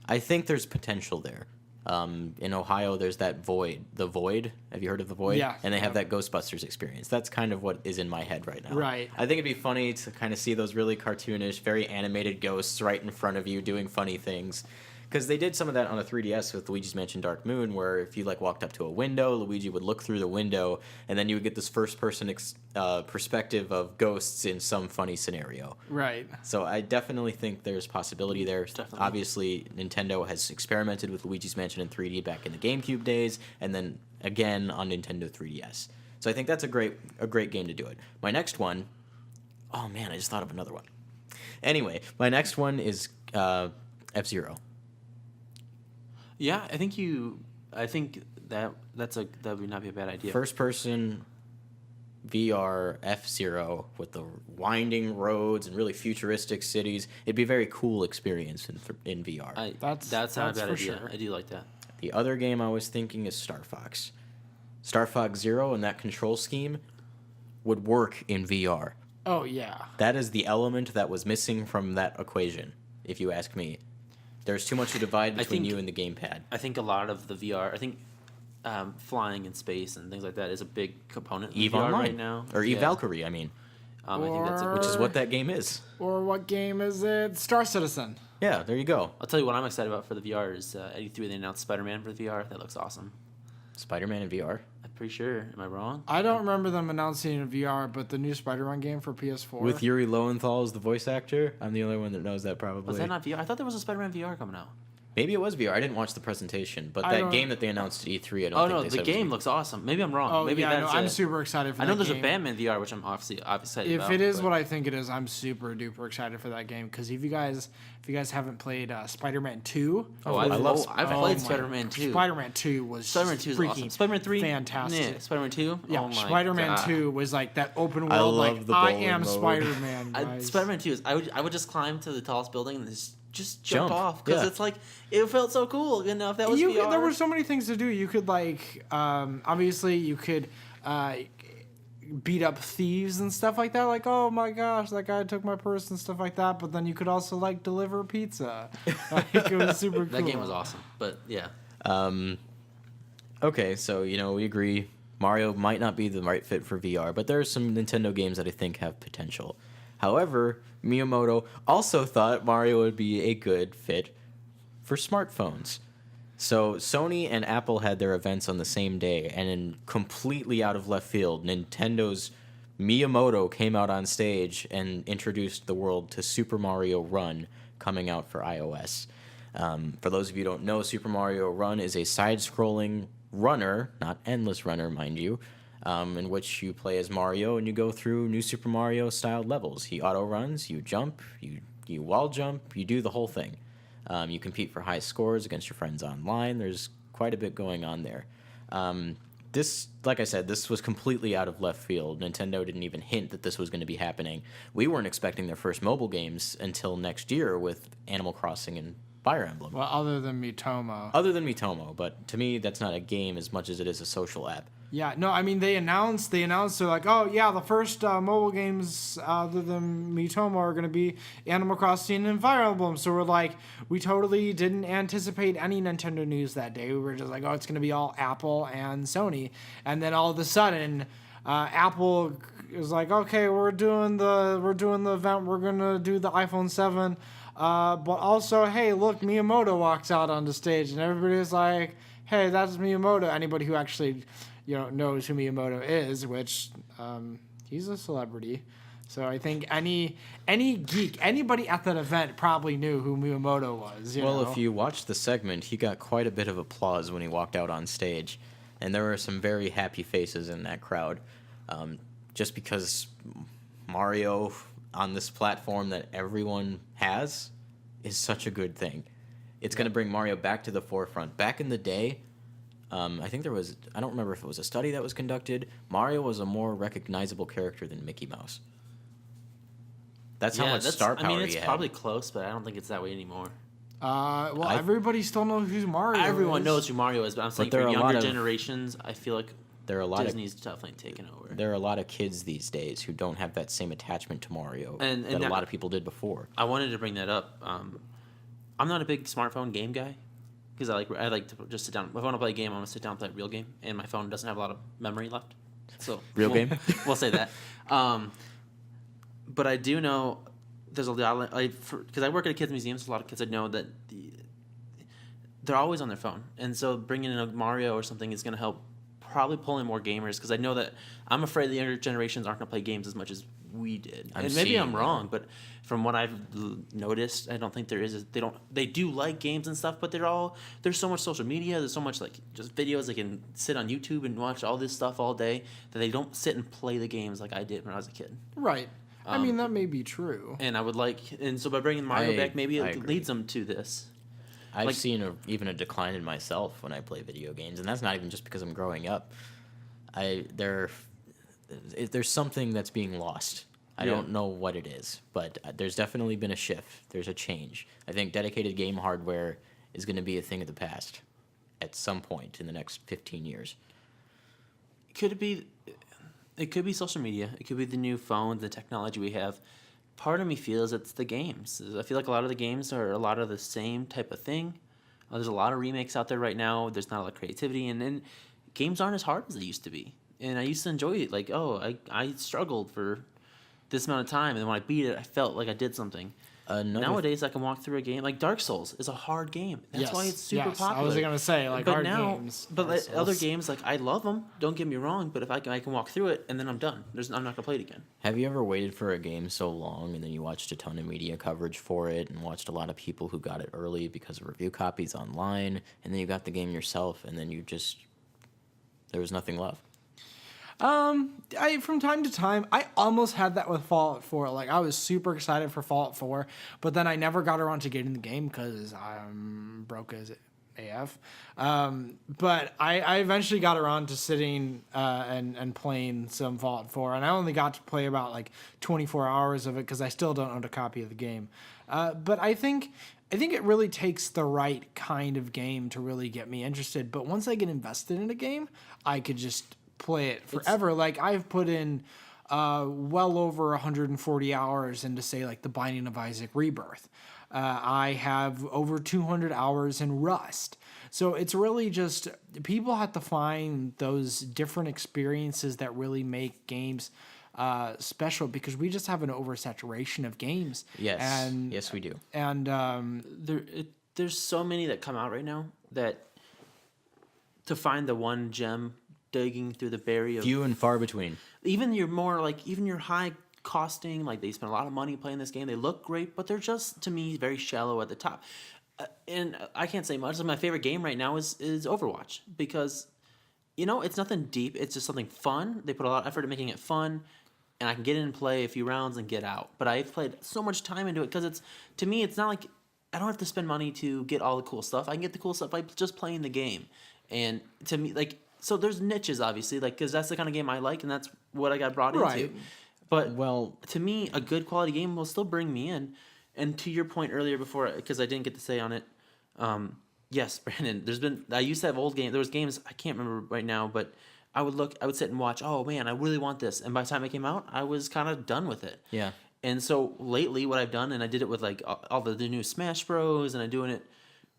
S2: I think there's potential there. In Ohio, there's that Void. The Void. Have you heard of the Void?
S3: Yeah.
S2: And they have that Ghostbusters experience. That's kind of what is in my head right now.
S3: Right.
S2: I think it'd be funny to kind of see those really cartoonish, very animated ghosts right in front of you doing funny things. Because they did some of that on the 3DS with Luigi's Mansion Dark Moon, where if you like walked up to a window, Luigi would look through the window, and then you would get this first-person perspective of ghosts in some funny scenario.
S3: Right.
S2: So I definitely think there's possibility there.
S1: Definitely.
S2: Obviously, Nintendo has experimented with Luigi's Mansion in 3D back in the GameCube days, and then again on Nintendo 3DS. So I think that's a great game to do it. My next one, oh man, I just thought of another one. Anyway, my next one is F-Zero.
S1: Yeah, I think that would not be a bad idea.
S2: First person VR F-Zero with the winding roads and really futuristic cities. It'd be a very cool experience in VR.
S1: That's not a bad idea.
S3: Sure.
S1: I do like that.
S2: The other game I was thinking is Star Fox. Star Fox Zero and that control scheme would work in VR.
S3: Oh, yeah.
S2: That is the element that was missing from that equation, if you ask me. There's too much to divide between you and the gamepad.
S1: I think a lot of the VR, flying in space and things like that is a big component of
S2: EVE
S1: VR
S2: Online
S1: right now.
S2: or EVE Valkyrie, I mean.
S1: I think that's
S2: Which is what that game is.
S3: Or what game is it? Star Citizen.
S2: Yeah, there you go.
S1: I'll tell you what I'm excited about for the VR is at E3 they announced SpiderMan for the VR. That looks awesome.
S2: Spider-Man in VR?
S1: I'm pretty sure. Am I wrong?
S3: I don't remember them announcing a VR, but the new Spider-Man game for PS4.
S2: With Yuri Lowenthal as the voice actor? I'm the only one that knows that probably.
S1: Was that not VR? I thought there was a Spider-Man VR coming out.
S2: Maybe it was VR. I didn't watch the presentation, but that game that they announced at E3, I don't think
S1: no,
S2: they
S1: the
S2: said
S1: game looks awesome. Maybe I'm wrong.
S3: Oh,
S1: Maybe
S3: yeah,
S1: that's
S3: I'm super excited for that
S1: I know there's
S3: game.
S1: a Batman VR, which I'm obviously excited about.
S3: If it is what I think it is, I'm super duper excited for that game. Because if you guys haven't played Spider-Man 2,
S1: I've played Spider-Man 2.
S3: Spider-Man 2 was
S1: Spider-Man 2 is
S3: freaking
S1: awesome. Spider-Man 3,
S3: fantastic.
S1: Yeah, Spider-Man 2,
S3: Yeah,
S1: oh my
S3: Spider-Man
S1: God.
S3: 2 was like that open
S2: I
S3: world.
S2: love
S3: Like
S2: the
S3: I
S2: bowling
S3: am
S2: mode.
S3: Spider-Man. Guys.
S1: Spider-Man 2 is I would just climb to the tallest building and just jump
S2: Jump,
S1: off because
S2: yeah.
S1: it's like it felt so cool. You know, if that was VR.
S3: There were so many things to do. You could obviously you could beat up thieves and stuff like that. Like, oh my gosh, that guy took my purse and stuff like that. But then you could also like deliver pizza. Like, it was super cool.
S1: That game was awesome. But yeah.
S2: Okay, so, we agree. Mario might not be the right fit for VR, but there are some Nintendo games that I think have potential. However, Miyamoto also thought Mario would be a good fit for smartphones. So Sony and Apple had their events on the same day, and in completely out of left field, Nintendo's Miyamoto came out on stage and introduced the world to Super Mario Run, coming out for iOS. For those of you who don't know, Super Mario Run is a side-scrolling runner, not endless runner, mind you, in which you play as Mario and you go through New Super Mario styled levels. He auto runs, you jump, you wall jump, you do the whole thing. You compete for high scores against your friends online. There's quite a bit going on there. This, like I said, this was completely out of left field. Nintendo didn't even hint that this was going to be happening. We weren't expecting their first mobile games until next year with Animal Crossing and Fire Emblem.
S3: Well, other than Miitomo.
S2: But to me, that's not a game as much as it is a social app.
S3: Yeah, no, I mean, they announced, they're like, oh, yeah, the first mobile games other than Miitomo are going to be Animal Crossing and Fire Emblem. So we're like, we totally didn't anticipate any Nintendo news that day. We were just like, oh, it's going to be all Apple and Sony. And then all of a sudden, Apple is like, okay, we're doing the event. We're going to do the iPhone 7. But also, hey, look, Miyamoto walks out on the stage, and everybody's like, hey, that's Miyamoto. Anybody who actually, knows who Miyamoto is, which he's a celebrity. So I think any geek, anybody at that event probably knew who Miyamoto was.
S2: Well, if you watch the segment, he got quite a bit of applause when he walked out on stage, and there were some very happy faces in that crowd, just because Mario on this platform that everyone has is such a good thing. It's going to bring Mario back to the forefront. Back in the day, I think I don't remember if it was a study that was conducted, Mario was a more recognizable character than Mickey Mouse. That's how much star power he had.
S1: It's probably close, but I don't think it's that way anymore.
S3: Everybody still knows who Mario is.
S1: Everyone knows who Mario is, but I'm saying for younger generations, I feel like Disney's definitely taken over.
S2: There are a lot of kids these days who don't have that same attachment to Mario that a lot of people did before.
S1: I wanted to bring that up. I'm not a big smartphone game guy because I like to just sit down. If I want to play a game, I'm gonna sit down and play a real game, and my phone doesn't have a lot of memory left. So
S2: game.
S1: We'll say that. But I do know there's a lot because I work at a kids museum. So a lot of kids I know that they're always on their phone, and so bringing in a Mario or something is gonna help. Probably pull in more gamers because I know that I'm afraid the younger generations aren't going to play games as much as we did. And maybe I'm wrong, but from what I've noticed, I don't think there is. They do like games and stuff, but there's so much social media. There's so much like just videos. They can sit on YouTube and watch all this stuff all day that they don't sit and play the games like I did when I was a kid.
S3: Right. I mean, that may be true.
S1: And so by bringing Mario back, maybe it leads them to this.
S2: I've seen even a decline in myself when I play video games, and that's not even just because I'm growing up. there's something that's being lost. I don't know what it is, but there's definitely been a shift. There's a change. I think dedicated game hardware is going to be a thing of the past at some point in the next 15 years.
S1: Could it be? It could be social media. It could be the new phones, the technology we have. Part of me feels it's the games. I feel like a lot of the games are a lot of the same type of thing. There's a lot of remakes out there right now. There's not a lot of creativity, and games aren't as hard as they used to be. And I used to enjoy it. Like, I struggled for this amount of time, and when I beat it, I felt like I did something. Nowadays, I can walk through a game like Dark Souls is a hard game. That's why it's super popular.
S3: I was gonna say games.
S1: But other games, like I love them. Don't get me wrong. But if I can walk through it and then I'm done. I'm not gonna play it again.
S2: Have you ever waited for a game so long and then you watched a ton of media coverage for it and watched a lot of people who got it early because of review copies online, and then you got the game yourself and then there was nothing left?
S3: From time to time, I almost had that with Fallout 4. Like, I was super excited for Fallout 4, but then I never got around to getting the game because I'm broke as AF. But I eventually got around to sitting and playing some Fallout 4, and I only got to play about like 24 hours of it because I still don't own a copy of the game. But I think it really takes the right kind of game to really get me interested. But once I get invested in a game, I could just play it forever. Like, I've put in well over 140 hours into, say, like The Binding of Isaac Rebirth. I have over 200 hours in Rust. So it's really just, people have to find those different experiences that really make games special, because we just have an oversaturation of games.
S2: Yes, yes, we do.
S3: And
S1: there's so many that come out right now that to find the one gem digging through the berry of
S2: few and far between.
S1: Even your high costing, like they spend a lot of money playing this game. They look great, but they're just, to me, very shallow at the top. And I can't say much. My favorite game right now is Overwatch, because it's nothing deep. It's just something fun. They put a lot of effort in making it fun, and I can get in and play a few rounds and get out. But I've played so much time into it because to me, it's not like I don't have to spend money to get all the cool stuff. I can get the cool stuff by just playing the game. And to me, like, so there's niches, obviously, like, because that's the kind of game I like, and that's what I got brought into. But to me, a good quality game will still bring me in. And to your point earlier before, because I didn't get to say on it, yes, Brandon, I used to have old games. There was games, I can't remember right now, but I would sit and watch, oh man, I really want this. And by the time it came out, I was kind of done with it.
S2: Yeah.
S1: And so lately what I've done, and I did it with like all the new Smash Bros, and I'm doing it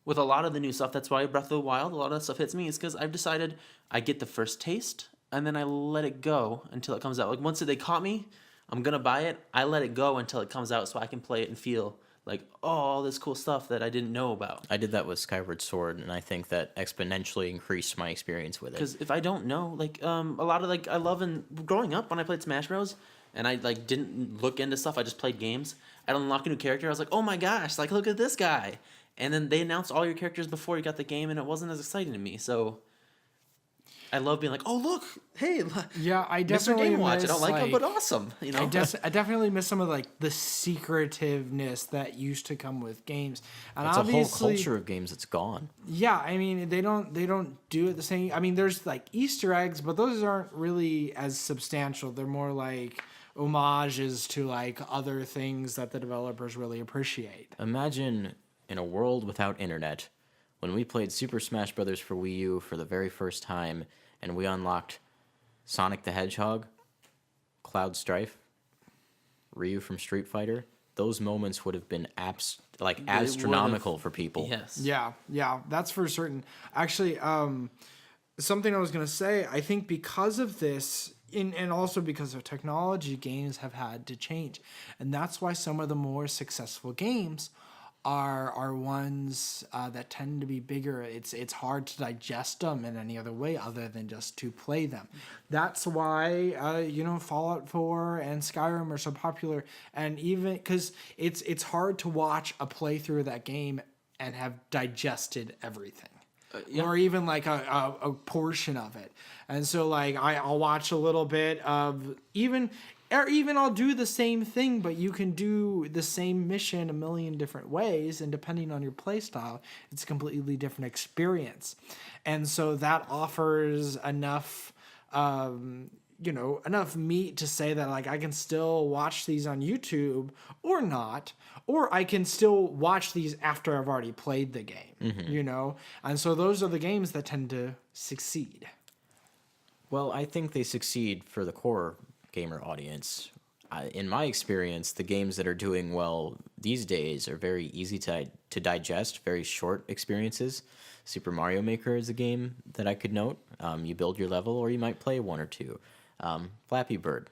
S1: with a lot of the new stuff. That's why Breath of the Wild, a lot of that stuff hits me, is because I've decided I get the first taste, and then I let it go until it comes out. Like, once they caught me, I'm going to buy it. I let it go until it comes out so I can play it and feel like, oh, all this cool stuff that I didn't know about.
S2: I did that with Skyward Sword, and I think that exponentially increased my experience with it.
S1: Because if I don't know, like, a lot of, like, I love, growing up when I played Smash Bros, and I, like, didn't look into stuff, I just played games, I'd unlock a new character, I was like, oh my gosh, like, look at this guy. And then they announced all your characters before you got the game, and it wasn't as exciting to me. So I love being like, oh, look, hey,
S3: I
S1: Mr.
S3: definitely
S1: Game Watch.
S3: miss,
S1: I don't like him, but awesome.
S3: I definitely miss some of like the secretiveness that used to come with games. And
S2: it's a whole
S3: obviously,
S2: culture of games that's gone.
S3: Yeah, I mean, they don't do it the same. I mean, there's like Easter eggs, but those aren't really as substantial. They're more like homages to like other things that the developers really appreciate.
S2: Imagine in a world without internet, when we played Super Smash Bros. For Wii U for the very first time, and we unlocked Sonic the Hedgehog, Cloud Strife, Ryu from Street Fighter, those moments would have been astronomical for people.
S1: Yes.
S3: Yeah, that's for certain. Actually, something I was going to say, I think because of this, and also because of technology, games have had to change. And that's why some of the more successful games are ones that tend to be bigger. It's hard to digest them in any other way other than just to play them. That's why Fallout 4 and Skyrim are so popular, and even because it's hard to watch a playthrough of that game and have digested everything. Or even like a portion of it. And so like I'll watch a little bit of even I'll do the same thing, but you can do the same mission a million different ways, and depending on your play style, it's a completely different experience. And so that offers enough enough meat to say that like I can still watch these on YouTube or not, or I can still watch these after I've already played the game, And so those are the games that tend to succeed.
S2: Well, I think they succeed for the core gamer audience. In my experience, the games that are doing well these days are very easy to digest, very short experiences. Super Mario Maker is a game that I could note. You build your level, or you might play one or two. Flappy Bird.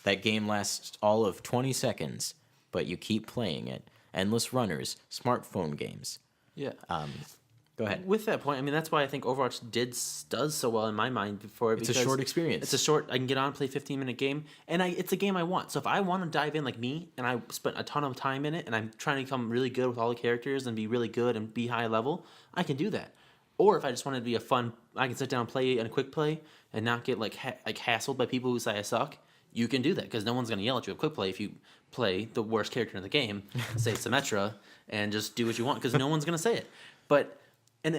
S2: That game lasts all of 20 seconds, but you keep playing it. Endless Runners, smartphone games.
S1: Yeah.
S2: Go ahead.
S1: With that point, I mean, that's why I think Overwatch does so well in my mind before.
S2: It's a short experience.
S1: I can get on, play a 15-minute game, and it's a game I want. So if I want to dive in like me, and I spent a ton of time in it, and I'm trying to become really good with all the characters and be really good and be high level, I can do that. Or if I just want to be I can sit down and play in a quick play and not get like hassled by people who say I suck. You can do that because no one's going to yell at you at quick play if you play the worst character in the game, say Symmetra, and just do what you want because no one's going to say it. But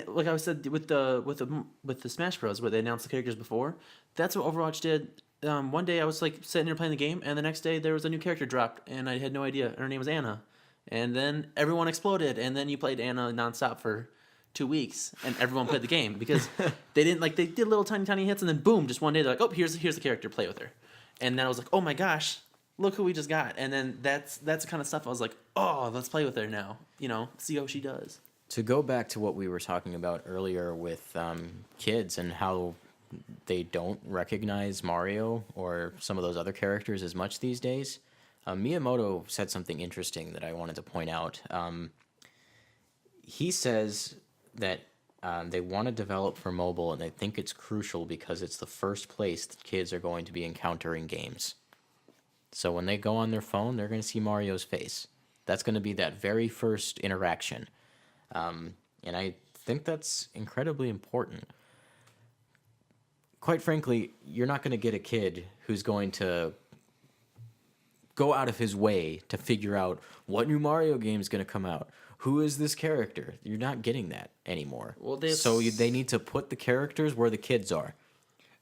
S1: like I said with the Smash Bros, where they announced the characters before, that's what Overwatch did. One day I was like sitting there playing the game, and the next day there was a new character dropped, and I had no idea. Her name was Anna, and then everyone exploded, and then you played Anna nonstop for 2 weeks, and everyone played the game because they did little tiny hits, and then boom, just one day they're like, oh, here's the character, play with her, and then I was like, oh my gosh, look who we just got, and then that's the kind of stuff I was like, oh, let's play with her now, see how she does.
S2: To go back to what we were talking about earlier with kids and how they don't recognize Mario or some of those other characters as much these days, Miyamoto said something interesting that I wanted to point out. He says that they want to develop for mobile, and they think it's crucial because it's the first place that kids are going to be encountering games. So when they go on their phone, they're going to see Mario's face. That's going to be that very first interaction. And I think that's incredibly important. Quite frankly, you're not going to get a kid who's going to go out of his way to figure out what new Mario game is going to come out. Who is this character? You're not getting that anymore. Well, they need to put the characters where the kids are.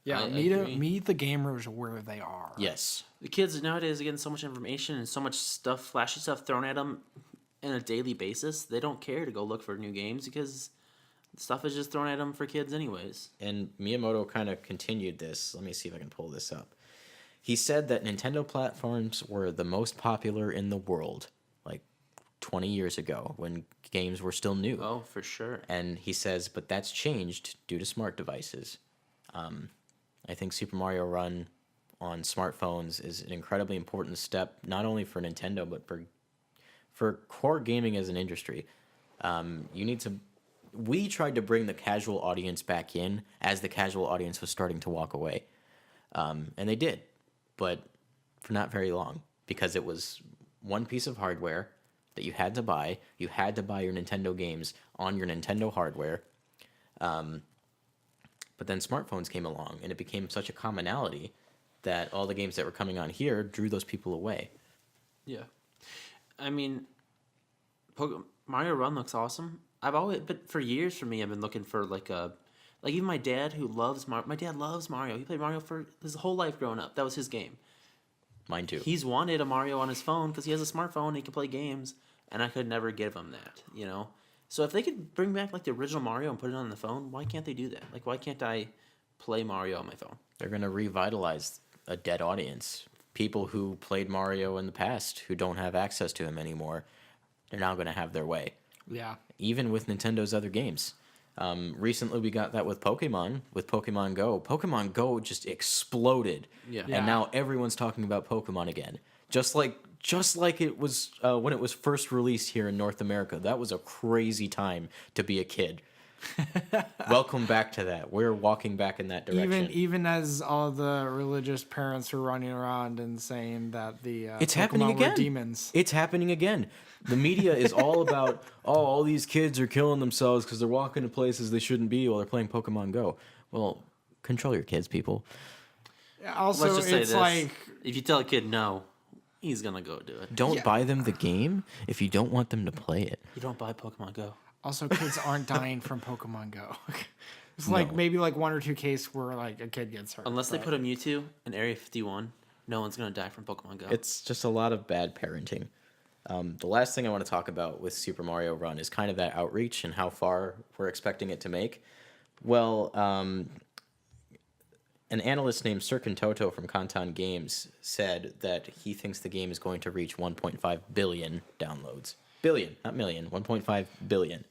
S3: Yeah, meet the gamers where they are.
S2: Yes.
S1: The kids nowadays are getting so much information and so much stuff, flashy stuff thrown at them on a daily basis. They don't care to go look for new games because stuff is just thrown at them for kids anyways.
S2: And Miyamoto kind of continued this. Let me see if I can pull this up. He said that Nintendo platforms were the most popular in the world, like 20 years ago when games were still new.
S1: Oh, for sure.
S2: And he says, but that's changed due to smart devices. I think Super Mario Run on smartphones is an incredibly important step, not only for Nintendo, but for core gaming as an industry. We tried to bring the casual audience back in as the casual audience was starting to walk away. And they did, but for not very long, because it was one piece of hardware that you had to buy. You had to buy your Nintendo games on your Nintendo hardware. But then smartphones came along, and it became such a commonality that all the games that were coming on here drew those people away.
S1: Yeah. I mean, Mario Run looks awesome. But for years for me, I've been looking for like even my dad who loves Mario. My dad loves Mario. He played Mario for his whole life growing up. That was his game.
S2: Mine too.
S1: He's wanted a Mario on his phone because he has a smartphone and he can play games, and I could never give him that, So if they could bring back like the original Mario and put it on the phone, why can't they do that? Like, why can't I play Mario on my phone?
S2: They're going to revitalize a dead audience. People who played Mario in the past who don't have access to him anymore, they're now going to have their way.
S3: Yeah.
S2: Even with Nintendo's other games. Recently we got that with Pokemon Go. Pokemon Go just exploded.
S1: Yeah.
S2: And now everyone's talking about Pokemon again. Just like it was when it was first released here in North America. That was a crazy time to be a kid. Welcome back to that. We're walking back in that direction.
S3: Even as all the religious parents are running around and saying that the
S2: it's
S3: Pokemon
S2: happening again.
S3: were demons.
S2: It's happening again. The media is all about, all these kids are killing themselves because they're walking to places they shouldn't be while they're playing Pokemon Go. Well, control your kids, people.
S3: Also,
S1: let's just say
S3: it's
S1: this.
S3: like,
S1: if you tell a kid no, he's gonna go do it.
S2: Don't buy them the game if you don't want them to play it.
S1: You don't buy Pokemon Go.
S3: Also, kids aren't dying from Pokemon Go. It's like
S2: No.
S3: maybe like 1 or 2 cases where like a kid gets hurt.
S1: Unless they put a Mewtwo in Area 51, no one's gonna die from Pokemon Go.
S2: It's just a lot of bad parenting. The last thing I want to talk about with Super Mario Run is kind of that outreach and how far we're expecting it to make. Well, an analyst named Sirkin Toto from Kantan Games said that he thinks the game is going to reach 1.5 billion downloads. Billion, not million, 1.5 billion.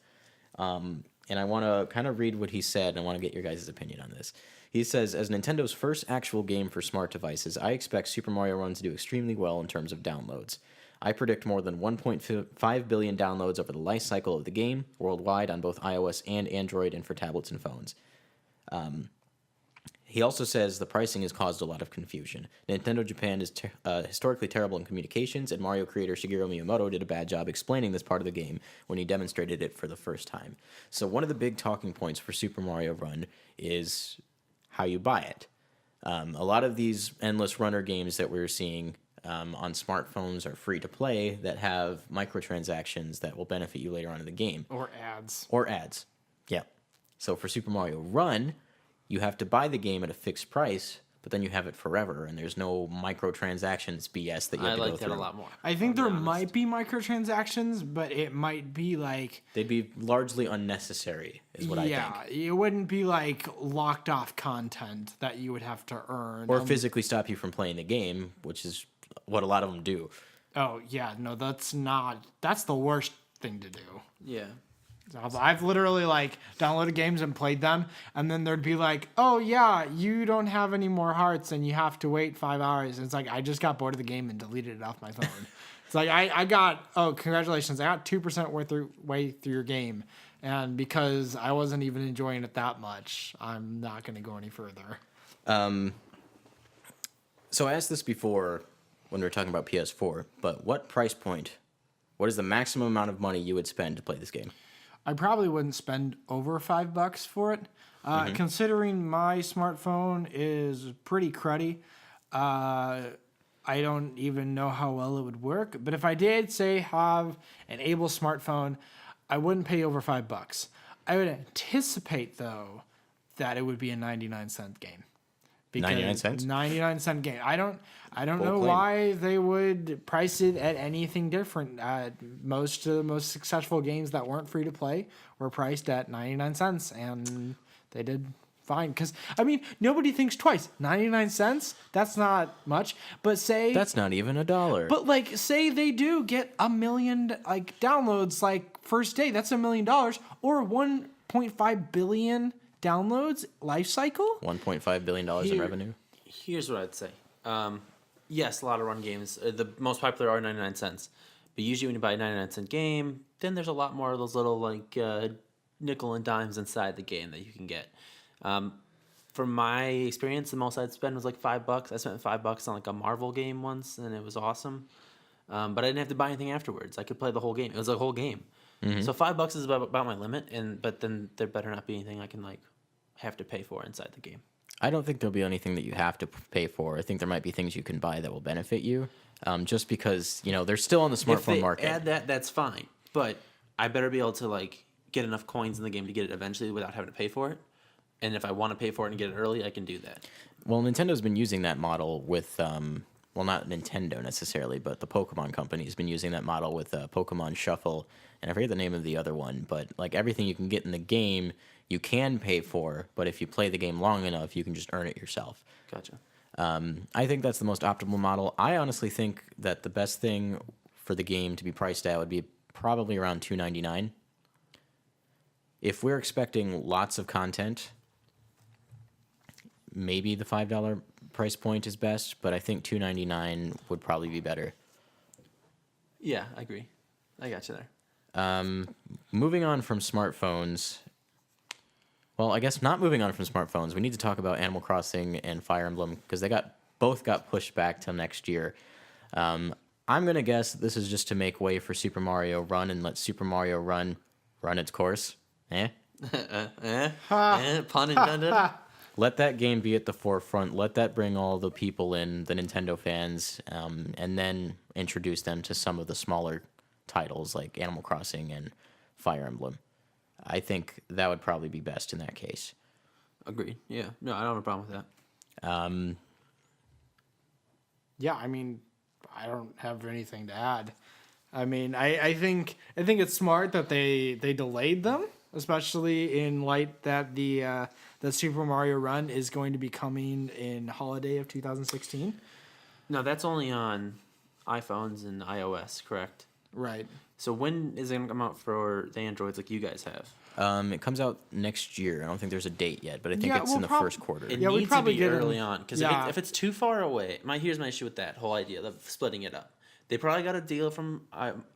S2: And I want to kind of read what he said, and I want to get your guys' opinion on this. He says, as Nintendo's first actual game for smart devices, I expect Super Mario Run to do extremely well in terms of downloads. I predict more than 1.5 billion downloads over the life cycle of the game, worldwide on both iOS and Android and for tablets and phones. He also says the pricing has caused a lot of confusion. Nintendo Japan is historically terrible in communications, and Mario creator Shigeru Miyamoto did a bad job explaining this part of the game when he demonstrated it for the first time. So one of the big talking points for Super Mario Run is how you buy it. A lot of these endless runner games that we're seeing on smartphones are free to play that have microtransactions that will benefit you later on in the game.
S3: Or ads.
S2: Or ads. Yeah. So for Super Mario Run, you have to buy the game at a fixed price, but then you have it forever, and there's no microtransactions BS that you have to go
S1: like
S2: through.
S1: that a lot more.
S3: I think there might be microtransactions, but it might be like...
S2: They'd be largely unnecessary, is what I think.
S3: Yeah, it wouldn't be like locked off content that you would have to earn.
S2: Or physically stop you from playing the game, which is what a lot of them do.
S3: Oh, yeah, no, that's the worst thing to do.
S1: Yeah.
S3: I've literally like downloaded games and played them, and then there'd be like, oh yeah, you don't have any more hearts and you have to wait 5 hours. And it's like, I just got bored of the game and deleted it off my phone. It's like, I got, oh, congratulations, I got 2% way through your game. And because I wasn't even enjoying it that much, I'm not going to go any further.
S2: So I asked this before when we were talking about PS4, but what price point, what is the maximum amount of money you would spend to play this game?
S3: I probably wouldn't spend over $5 for it. Considering my smartphone is pretty cruddy, I don't even know how well it would work. But if I did, say, have an able smartphone, I wouldn't pay over $5. I would anticipate, though, that it would be a 99-cent game.
S2: 99 cents?
S3: 99-cent game. I don't know
S2: claim.
S3: why they would price it at anything different. Most of the most successful games that weren't free to play were priced at 99 cents, and they did fine. Because, I mean, nobody thinks twice. 99 cents? That's not much. But say...
S2: That's not even $1.
S3: But, like, say they do get 1 million, like, downloads, like, first day. That's $1 million. Or 1.5 billion downloads life cycle.
S2: $1.5 billion in revenue.
S1: Here's what I'd say. Yes, a lot of run games. The most popular are 99 cents. But usually when you buy a 99-cent game, then there's a lot more of those little like nickel and dimes inside the game that you can get. From my experience, the most I'd spend was like $5. I spent $5 on like a Marvel game once, and it was awesome. But I didn't have to buy anything afterwards. I could play the whole game. It was a whole game. Mm-hmm. So $5 is about my limit, but then there better not be anything I can like have to pay for inside the game.
S2: I don't think there'll be anything that you have to pay for. I think there might be things you can buy that will benefit you, just because they're still on the smartphone
S1: if they
S2: market.
S1: Add that, that's fine. But I better be able to like get enough coins in the game to get it eventually without having to pay for it. And if I want to pay for it and get it early, I can do that.
S2: Well, Nintendo's been using that model with, well, not Nintendo necessarily, but the Pokemon company has been using that model with Pokemon Shuffle, and I forget the name of the other one, but like everything you can get in the game, you can pay for, but if you play the game long enough, you can just earn it yourself.
S1: Gotcha.
S2: I think that's the most optimal model. I honestly think that the best thing for the game to be priced at would be probably around $2.99. If we're expecting lots of content, maybe the $5 price point is best, but I think $2.99 would probably be better.
S1: Yeah, I agree. I got you there.
S2: Moving on from smartphones. Well, I guess not moving on from smartphones. We need to talk about Animal Crossing and Fire Emblem because they both got pushed back till next year. I'm gonna guess this is just to make way for Super Mario Run and let Super Mario Run its course. Pun
S1: intended.
S2: Let that game be at the forefront. Let that bring all the people in, the Nintendo fans, and then introduce them to some of the smaller titles like Animal Crossing and Fire Emblem. I think that would probably be best in that case.
S1: Agreed. Yeah. No, I don't have a problem with that.
S3: Yeah, I mean, I don't have anything to add. I mean, I think it's smart that they delayed them, especially in light that the Super Mario Run is going to be coming in holiday of 2016.
S1: No, that's only on iPhones and iOS, correct?
S3: Right.
S1: So when is it going to come out for the Androids like you guys have?
S2: It comes out next year. I don't think there's a date yet, but I think
S3: Yeah,
S2: it's in the first quarter.
S1: It
S3: Yeah, we'd
S1: needs to
S3: probably
S1: be
S3: get
S1: early
S3: in-
S1: on because
S3: yeah.
S1: if it's too far away, here's my issue with that whole idea of splitting it up. They probably got a deal from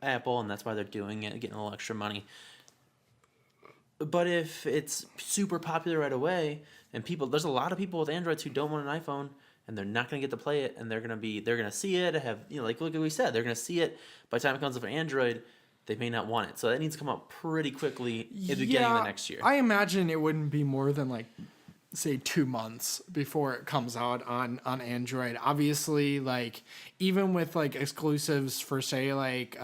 S1: Apple, and that's why they're doing it, getting a little extra money. But if it's super popular right away, and there's a lot of people with Androids who don't want an iPhone, and they're not gonna get to play it, and they're gonna see it, like we said, they're gonna see it. By the time it comes up for Android, they may not want it. So that needs to come out pretty quickly at the beginning of the next year.
S3: I imagine it wouldn't be more than like, say, 2 months before it comes out on Android. Obviously, like even with like exclusives for say like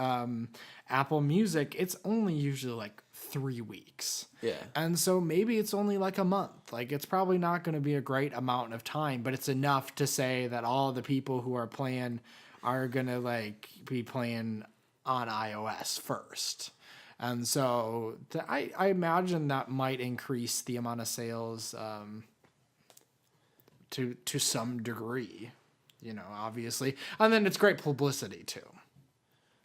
S3: Apple Music, it's only usually like 3 weeks.
S1: Yeah.
S3: And so maybe it's only like a month. Like it's probably not going to be a great amount of time, but it's enough to say that all the people who are playing are going to like be playing on iOS first. And so I imagine that might increase the amount of sales to some degree, obviously. And then it's great publicity too.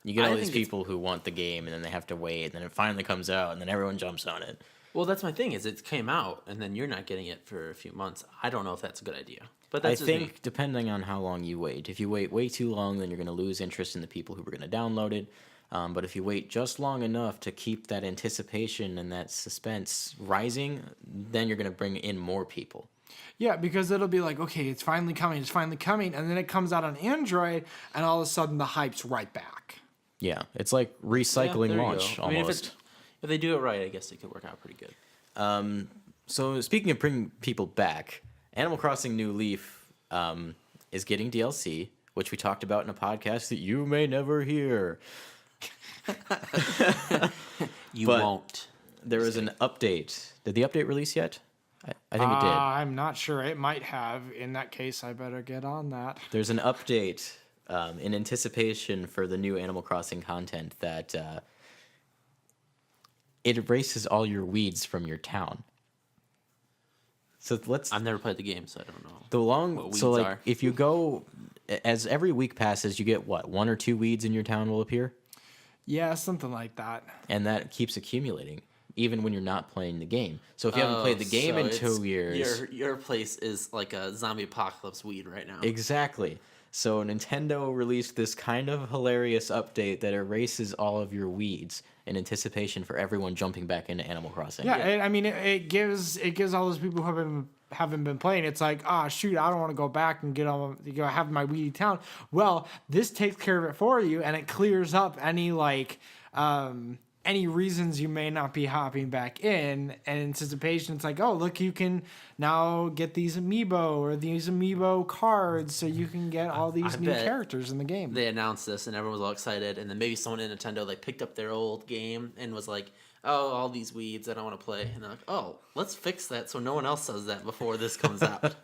S2: You get all
S1: I
S2: these
S1: think it's-
S2: people who want the game, and then they have to wait, and then it finally comes out, and then everyone jumps on it.
S1: Well, that's my thing. Is it came out, and then you're not getting it for a few months. I don't know if that's a good idea. But
S2: I
S1: that's just me.
S2: think depending on how long you wait. If you wait way too long, then you're going to lose interest in the people who are going to download it. But if you wait just long enough to keep that anticipation and that suspense rising, then you're going to bring in more people.
S3: Yeah, because it'll be like, okay, it's finally coming, and then it comes out on Android, and all of a sudden the hype's right back.
S2: Yeah, it's like recycling
S1: there you
S2: launch
S1: go.
S2: almost.
S1: I mean, if they do it right, I guess it could work out pretty good.
S2: So speaking of bringing people back, Animal Crossing New Leaf is getting DLC, which we talked about in a podcast that you may never hear.
S1: You
S2: But
S1: won't.
S2: There was an update. Did the update release yet? I think it did.
S3: I'm not sure. It might have. In that case, I better get on that.
S2: There's an update in anticipation for the new Animal Crossing content that it erases all your weeds from your town. So let's.
S1: I've never played the game, so I don't know. what weeds
S2: So like
S1: are.
S2: if you go, as every week passes, you get what, 1 or 2 weeds in your town will appear,
S3: Yeah, something like that.
S2: and that keeps accumulating even when you're not playing the game. So if you haven't played the game in 2 years,
S1: Your place is like a zombie apocalypse weed right now.
S2: exactly. So Nintendo released this kind of hilarious update that erases all of your weeds in anticipation for everyone jumping back into Animal Crossing.
S3: Yeah, I mean, it gives all those people who haven't been playing. It's like, shoot, I don't want to go back and have my weedy town. Well, this takes care of it for you, and it clears up any any reasons you may not be hopping back in. And anticipation, it's like, oh, look, you can now get these amiibo or these amiibo cards, so you can get all these
S1: I
S3: new
S1: bet
S3: characters in the game.
S1: They announced this and everyone was all excited, and then maybe someone in Nintendo like picked up their old game and was like, "Oh, all these weeds, I don't want to play." And they're like, "Oh, let's fix that so no one else says that before this comes out."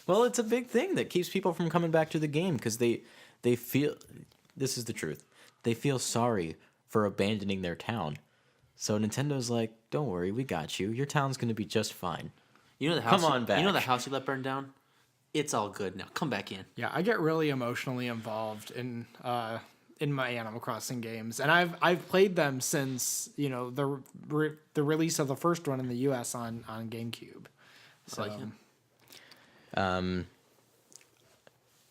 S2: Well, it's a big thing that keeps people from coming back to the game because they feel, this is the truth, they feel sorry for abandoning their town. So Nintendo's like, don't worry, we got you. Your town's going to be just fine.
S1: You know the house.
S2: Come on back.
S1: You know the house you let burn down. It's all good now. Come back in.
S3: Yeah, I get really emotionally involved in my Animal Crossing games, and I've played them since the release of the first one in the U.S. on GameCube. So,
S1: I like him.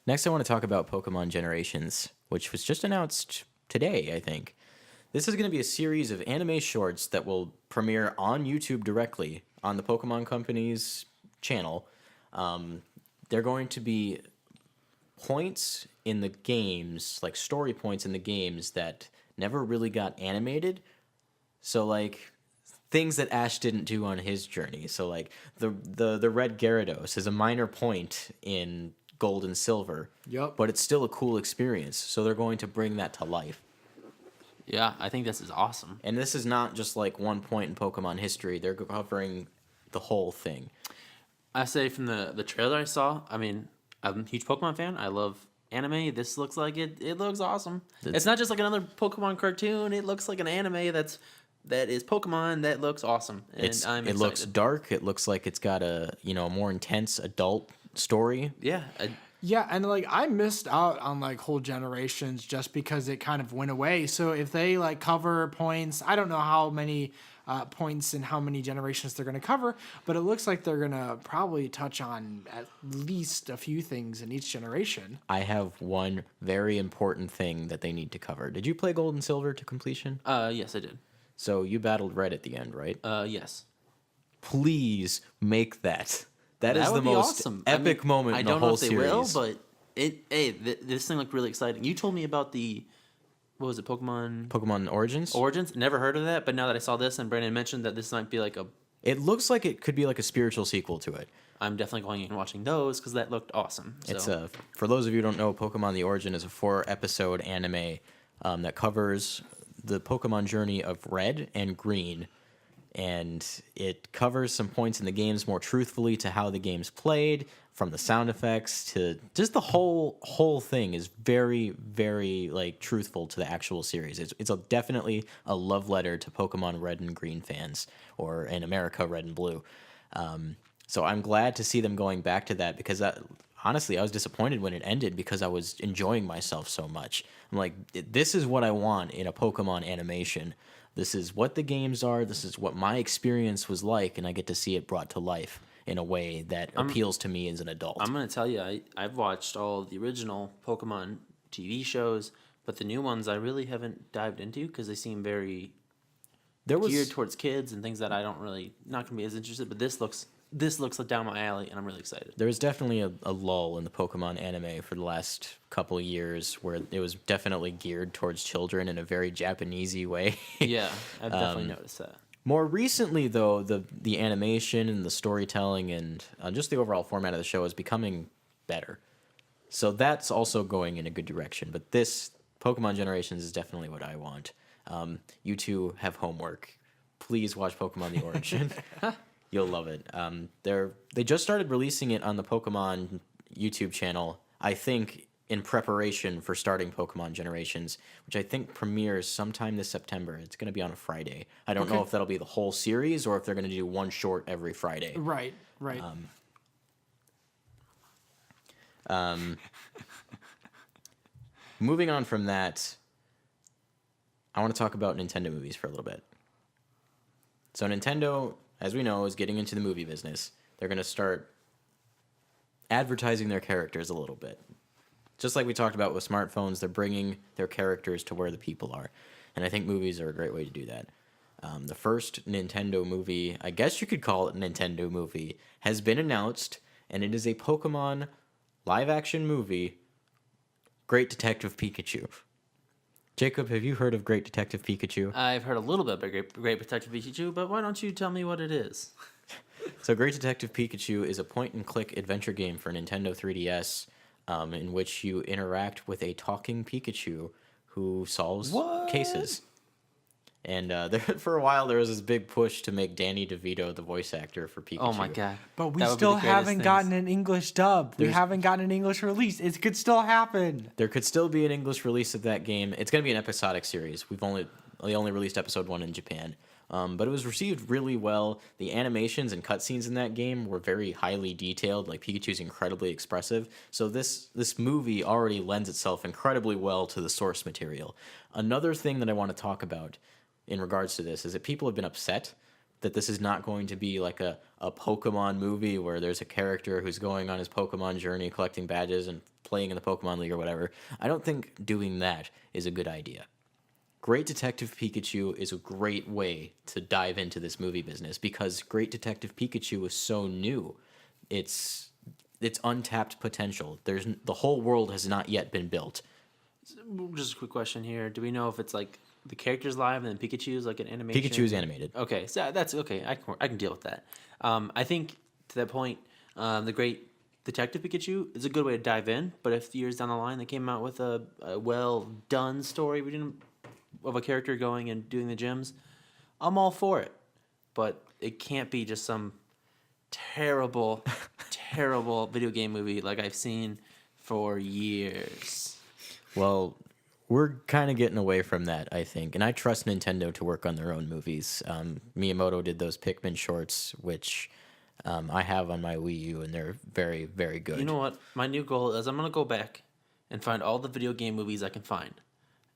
S2: Next, I want to talk about Pokemon Generations, which was just announced today, I think. This is going to be a series of anime shorts that will premiere on YouTube directly on the Pokemon Company's channel. They're going to be points in the games, like story points in the games that never really got animated. So, like, things that Ash didn't do on his journey. So, like, the red Gyarados is a minor point in Gold and Silver.
S3: Yep.
S2: But it's still a cool experience. So they're going to bring that to life.
S1: Yeah, I think this is awesome.
S2: And this is not just like one point in Pokemon history. They're covering the whole thing.
S1: I say from the trailer I saw, I mean, I'm a huge Pokemon fan. I love anime. This looks like it looks awesome. It's not just like another Pokemon cartoon. It looks like an anime that is Pokemon that looks awesome. And I'm excited.
S2: It looks dark. It looks like it's got a more intense adult story.
S1: Yeah.
S3: Yeah, and like I missed out on like whole generations just because it kind of went away. So if they like cover points, I don't know how many points and how many generations they're going to cover, but it looks like they're going to probably touch on at least a few things in each generation.
S2: I have one very important thing that they need to cover. Did you play Gold and Silver to completion?
S1: Yes, I did.
S2: So you battled Red at the end, right?
S1: Yes.
S2: Please make that. That is the most
S1: awesome.
S2: epic moment in the whole series.
S1: I don't know if they will, but this thing looked really exciting. You told me about what was it,
S2: Pokemon Origins?
S1: Origins? Never heard of that, but now that I saw this and Brandon mentioned that this might be like
S2: It looks like it could be like a spiritual sequel to it.
S1: I'm definitely going and watching those because that looked awesome. So.
S2: It's for those of you who don't know, Pokemon The Origin is a 4-episode anime that covers the Pokemon journey of Red and Green. And it covers some points in the games more truthfully to how the game's played, from the sound effects to just the whole thing is very, very like truthful to the actual series. It's definitely a love letter to Pokemon Red and Green fans, or in America, Red and Blue. So I'm glad to see them going back to that because honestly, I was disappointed when it ended because I was enjoying myself so much. I'm like, this is what I want in a Pokemon animation. This is what the games are. This is what my experience was like, and I get to see it brought to life in a way that appeals to me as an adult.
S1: I'm going to tell you, I've watched all of the original Pokemon TV shows, but the new ones I really haven't dived into because they seem very geared towards kids and things that I don't really, not going to be as interested, but this looks like down my alley, and I'm really excited.
S2: There was definitely a lull in the Pokemon anime for the last couple of years where it was definitely geared towards children in a very Japanese-y way.
S1: Yeah, I've definitely noticed that.
S2: More recently, though, the animation and the storytelling and just the overall format of the show is becoming better. So that's also going in a good direction. But this Pokemon Generations is definitely what I want. You two have homework. Please watch Pokemon The Origin. You'll love it. They just started releasing it on the Pokemon YouTube channel, I think, in preparation for starting Pokemon Generations, which I think premieres sometime this September. It's going to be on a Friday. I don't know if that'll be the whole series or if they're going to do one short every Friday.
S3: Right.
S2: Moving on from that, I want to talk about Nintendo movies for a little bit. So Nintendo, as we know, is getting into the movie business. They're going to start advertising their characters a little bit. Just like we talked about with smartphones, they're bringing their characters to where the people are. And I think movies are a great way to do that. The first Nintendo movie, I guess you could call it a Nintendo movie, has been announced, and it is a Pokemon live-action movie, Great Detective Pikachu. Jacob, have you heard of Great Detective Pikachu?
S1: I've heard a little bit about Great Detective Pikachu, but why don't you tell me what it is?
S2: So Great Detective Pikachu is a point-and-click adventure game for Nintendo 3DS in which you interact with a talking Pikachu who solves cases. And for a while, there was this big push to make Danny DeVito the voice actor for Pikachu.
S1: Oh my god!
S3: But we still haven't gotten an English dub. We haven't gotten an English release. It could still happen.
S2: There could still be an English release of that game. It's going to be an episodic series. They only released episode 1 in Japan. But it was received really well. The animations and cutscenes in that game were very highly detailed. Like, Pikachu's incredibly expressive. So this movie already lends itself incredibly well to the source material. Another thing that I want to talk about in regards to this is that people have been upset that this is not going to be like a Pokemon movie where there's a character who's going on his Pokemon journey, collecting badges and playing in the Pokemon League or whatever. I don't think doing that is a good idea. Great Detective Pikachu is a great way to dive into this movie business because Great Detective Pikachu is so new. It's untapped potential. The whole world has not yet been built.
S1: Just a quick question here. Do we know if it's like the character's live and then Pikachu's like an animation?
S2: Pikachu's animated.
S1: Okay, so that's okay. I can deal with that. I think to that point, the Great Detective Pikachu is a good way to dive in. But if years down the line they came out with a well done story, of a character going and doing the gyms, I'm all for it. But it can't be just some terrible, terrible video game movie like I've seen for years.
S2: Well, we're kind of getting away from that, I think. And I trust Nintendo to work on their own movies. Miyamoto did those Pikmin shorts, which I have on my Wii U, and they're very, very good.
S1: You know what? My new goal is I'm going to go back and find all the video game movies I can find.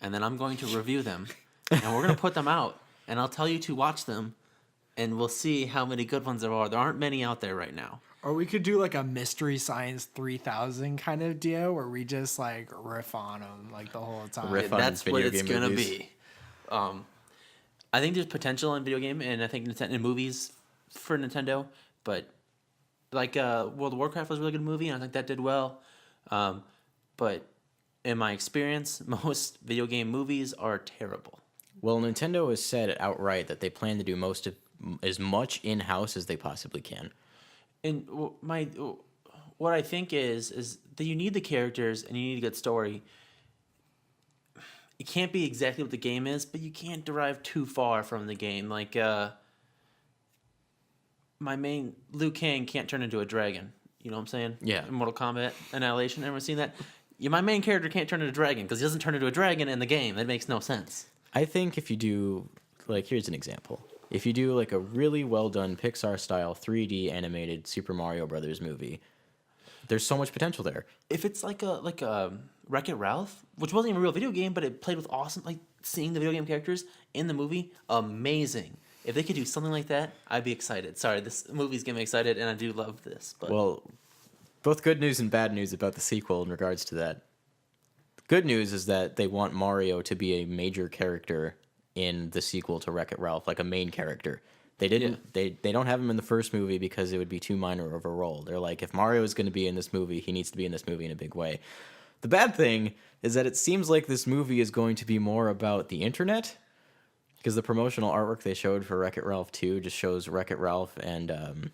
S1: And then I'm going to review them. And we're going to put them out. And I'll tell you to watch them. And we'll see how many good ones there are. There aren't many out there right now.
S3: Or we could do like a Mystery Science 3000 kind of deal where we just like riff on them like the whole time.
S1: That's what it's going to be. I think there's potential in video game and I think in movies for Nintendo. But like World of Warcraft was a really good movie and I think that did well. But in my experience, most video game movies are terrible.
S2: Well, Nintendo has said outright that they plan to do as much in-house as they possibly can.
S1: And what I think is that you need the characters and you need a good story. It can't be exactly what the game is, but you can't derive too far from the game. Like my main Liu Kang can't turn into a dragon. You know what I'm saying?
S2: Yeah.
S1: In Mortal Kombat Annihilation, everyone seen that? Yeah, my main character can't turn into a dragon because he doesn't turn into a dragon in the game. That makes no sense.
S2: I think if you do, like, here's an example. If you do, like, a really well-done Pixar-style 3D animated Super Mario Brothers movie, there's so much potential there.
S1: If it's like a Wreck-It Ralph, which wasn't even a real video game, but it played with awesome, like, seeing the video game characters in the movie, amazing. If they could do something like that, I'd be excited. Sorry, this movie's getting me excited, and I do love this. But
S2: well, both good news and bad news about the sequel in regards to that. Good news is that they want Mario to be a major character in the sequel to Wreck-It Ralph, like a main character. They didn't. Yeah. They don't have him in the first movie because it would be too minor of a role. They're like, if Mario is going to be in this movie, he needs to be in this movie in a big way. The bad thing is that it seems like this movie is going to be more about the internet, because the promotional artwork they showed for Wreck-It Ralph 2 just shows Wreck-It Ralph and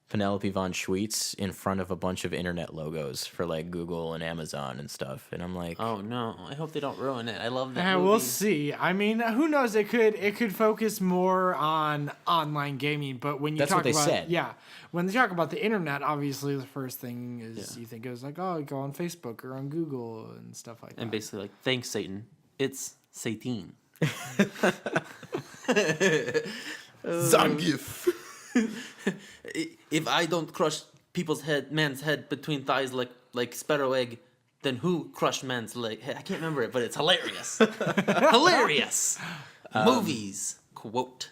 S2: Penelope von Schweetz in front of a bunch of internet logos for like Google and Amazon and stuff, and I'm like,
S1: oh no, I hope they don't ruin it. I love that
S3: yeah,
S1: movie.
S3: we'll see. I mean, who knows? It could focus more on online gaming, but when you
S2: That's
S3: talk
S2: what they
S3: about
S2: said.
S3: Yeah, when they talk about the internet, obviously the first thing is you think it was like, oh, go on Facebook or on Google and stuff like that.
S1: And basically like, thanks Satan. It's Satan.
S2: Zangief.
S1: If I don't crush man's head between thighs like sparrow egg, then who crushed man's leg? I can't remember it, but it's hilarious. Hilarious. Movies quote.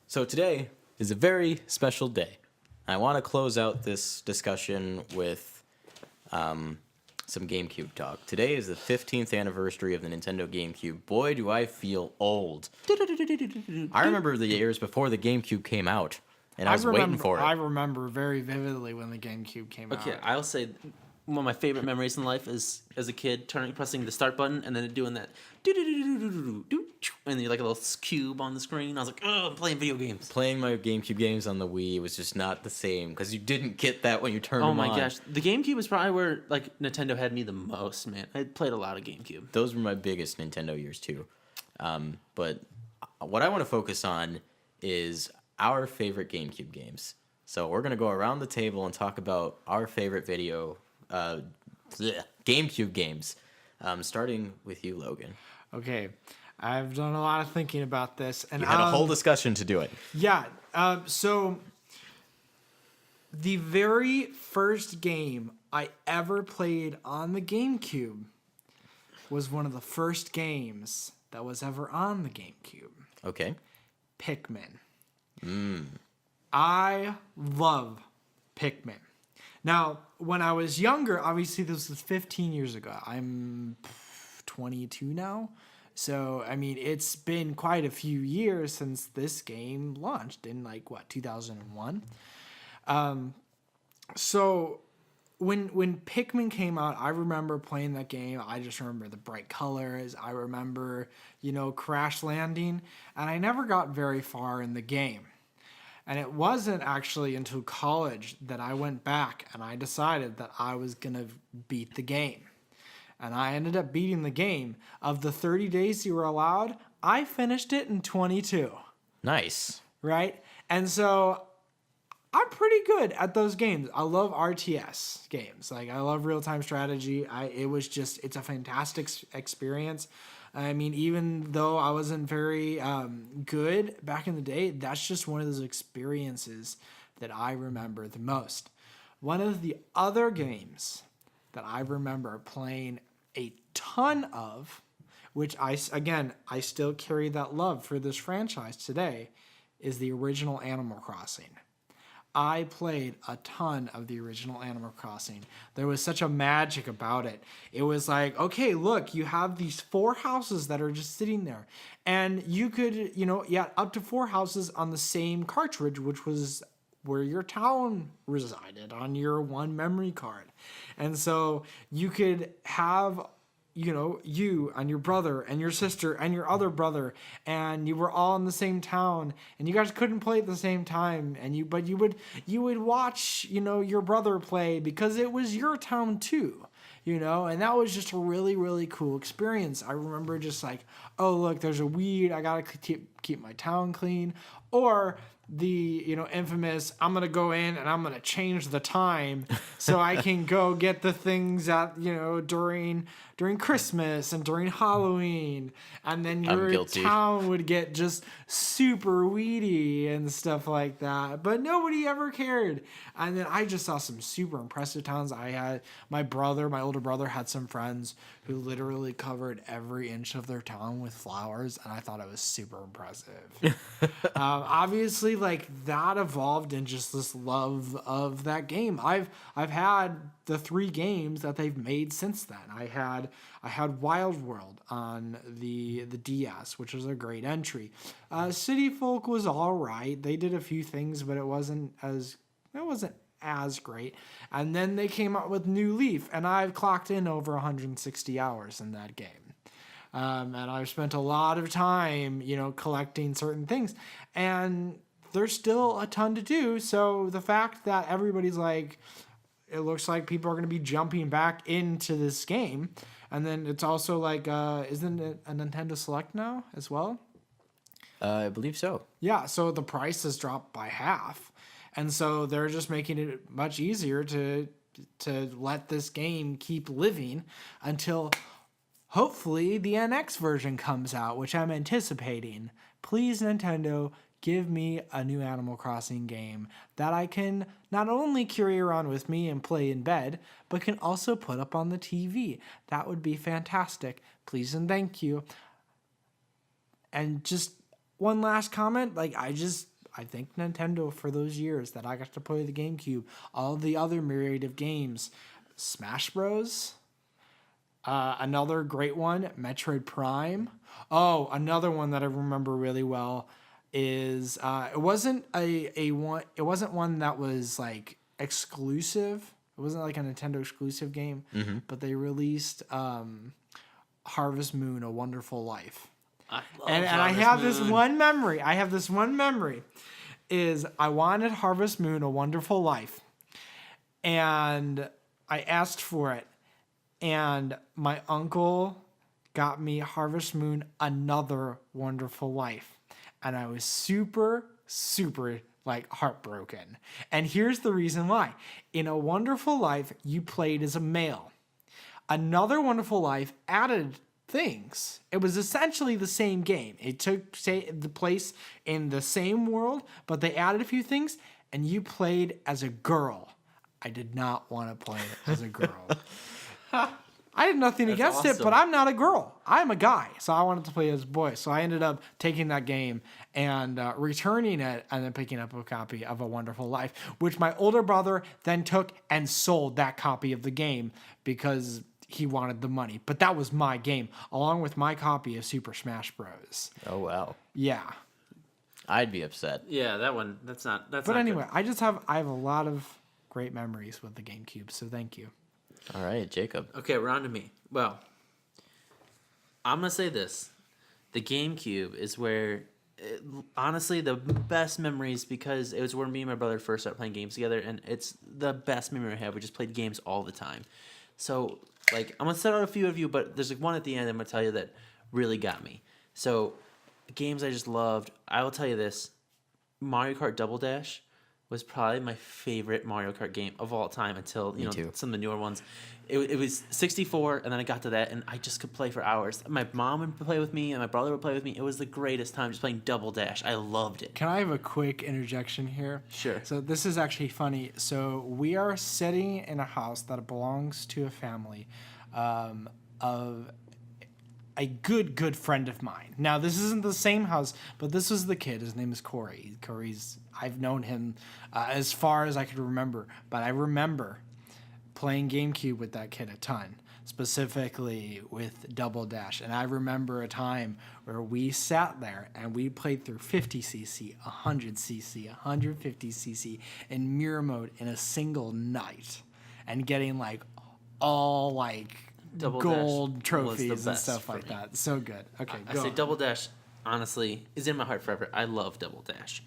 S2: So today is a very special day. I want to close out this discussion with some GameCube talk. Today is the 15th anniversary of the Nintendo GameCube. Boy, do I feel old. I remember the years before the GameCube came out, and I was waiting for it.
S3: I remember very vividly when the GameCube came out.
S1: Okay, I'll say one of my favorite memories in life is as a kid pressing the start button and then doing that and you like a little cube on the screen. I was like, oh, I'm playing video games.
S2: Playing my GameCube games on the Wii was just not the same because you didn't get that when you turned them on.
S1: Oh my gosh, the GameCube is probably where like Nintendo had me the most, man. I played a lot of GameCube.
S2: Those were my biggest Nintendo years too. But what I want to focus on is our favorite GameCube games. So we're gonna go around the table and talk about our favorite GameCube games. Starting with you, Logan.
S3: Okay, I've done a lot of thinking about this, and
S2: You had a whole discussion to do it.
S3: Yeah. So the very first game I ever played on the GameCube was one of the first games that was ever on the GameCube.
S2: Okay.
S3: Pikmin. I love Pikmin. Now, when I was younger, obviously this was 15 years ago. I'm 22 now. So, I mean, it's been quite a few years since this game launched in 2001. So when Pikmin came out, I remember playing that game. I just remember the bright colors. I remember, crash landing. And I never got very far in the game. And it wasn't actually until college that I went back and I decided that I was going to beat the game. And I ended up beating the game. Of the 30 days you were allowed, I finished it in 22.
S2: Nice.
S3: Right? And so I'm pretty good at those games. I love RTS games. Like, I love real-time strategy. It's a fantastic experience. I mean, even though I wasn't very good back in the day, that's just one of those experiences that I remember the most. One of the other games that I remember playing a ton of, which I still carry that love for this franchise today, is the original Animal Crossing. I played a ton of the original Animal Crossing. There was such a magic about it. It was like, okay, look, you have these 4 houses that are just sitting there. And you could, up to 4 houses on the same cartridge, which was where your town resided on your one memory card. And so you could have you and your brother and your sister and your other brother, and you were all in the same town, and you guys couldn't play at the same time, but you would watch, your brother play because it was your town too, and that was just a really, really cool experience. I remember just like, oh, look, there's a weed, I gotta keep my town clean, or the infamous, I'm gonna go in and I'm gonna change the time so I can go get the things that during Christmas and during Halloween, and then your town would get just super weedy and stuff like that, but nobody ever cared. And then I just saw some super impressive towns. I had my older brother had some friends who literally covered every inch of their town with flowers, and I thought it was super impressive. Obviously, like, that evolved in just this love of that game. I've had the 3 games that they've made since then. I had Wild World on the DS, which was a great entry. City Folk was all right. They did a few things, but it wasn't as great. And then they came out with New Leaf, and I've clocked in over 160 hours in that game. And I've spent a lot of time, collecting certain things, and there's still a ton to do. So the fact that everybody's like, it looks like people are going to be jumping back into this game. And then it's also like, isn't it a Nintendo Select now as well?
S2: I believe so.
S3: Yeah, so the price has dropped by half. And so they're just making it much easier to let this game keep living until hopefully the NX version comes out, which I'm anticipating. Please, Nintendo, give me a new Animal Crossing game that I can not only carry around with me and play in bed, but can also put up on the TV. That would be fantastic. Please and thank you. And just one last comment, I thank Nintendo for those years that I got to play the GameCube, all the other myriad of games, Smash Bros. Another great one, Metroid Prime. Oh, another one that I remember really well is it wasn't one that was like exclusive. It wasn't like a Nintendo exclusive game, but they released Harvest Moon: A Wonderful Life. And I have this one memory. Is I wanted Harvest Moon: A Wonderful Life, and I asked for it, and my uncle got me Harvest Moon: Another Wonderful Life, and I was super, super heartbroken. And here's the reason why. In A Wonderful Life, you played as a male. Another Wonderful Life added things. It was essentially the same game. It took the place in the same world, but they added a few things, and you played as a girl. I did not want to play as a girl. I had nothing against it, but I'm not a girl. I'm a guy, so I wanted to play as a boy. So I ended up taking that game and returning it, and then picking up a copy of A Wonderful Life, which my older brother then took and sold that copy of the game because he wanted the money. But that was my game, along with my copy of Super Smash Bros.
S2: Oh, wow.
S3: Yeah.
S2: I'd be upset.
S1: Yeah, that one, that's not
S3: But anyway, good. I have a lot of great memories with the GameCube, so thank you.
S2: All right, Jacob.
S1: Okay, we're on to me. Well, I'm going to say this. The GameCube is where, honestly, the best memories, because it was where me and my brother first started playing games together, and it's the best memory I have. We just played games all the time. So, I'm going to set out a few of you, but there's one at the end I'm going to tell you that really got me. So, games I just loved. I will tell you this. Mario Kart Double Dash was probably my favorite Mario Kart game of all time until
S2: too.
S1: some of the newer ones. It was 64, and then I got to that, and I just could play for hours. My mom would play with me, and my brother would play with me. It was the greatest time just playing Double Dash. I loved it.
S3: Can I have a quick interjection here?
S1: Sure.
S3: So this is actually funny. So we are sitting in a house that belongs to a family of a good friend of mine. Now, this isn't the same house, but this was the kid. His name is Corey. I've known him as far as I could remember, but I remember playing GameCube with that kid a ton, specifically with Double Dash. And I remember a time where we sat there and we played through 50cc, 100cc, 150cc in mirror mode in a single night and getting like all like
S1: Double
S3: gold
S1: Dash
S3: trophies
S1: was the
S3: and
S1: best
S3: stuff
S1: for
S3: like
S1: me.
S3: that. So good. Okay,
S1: I
S3: go
S1: say
S3: on.
S1: Double Dash, honestly, is in my heart forever. I love Double Dash.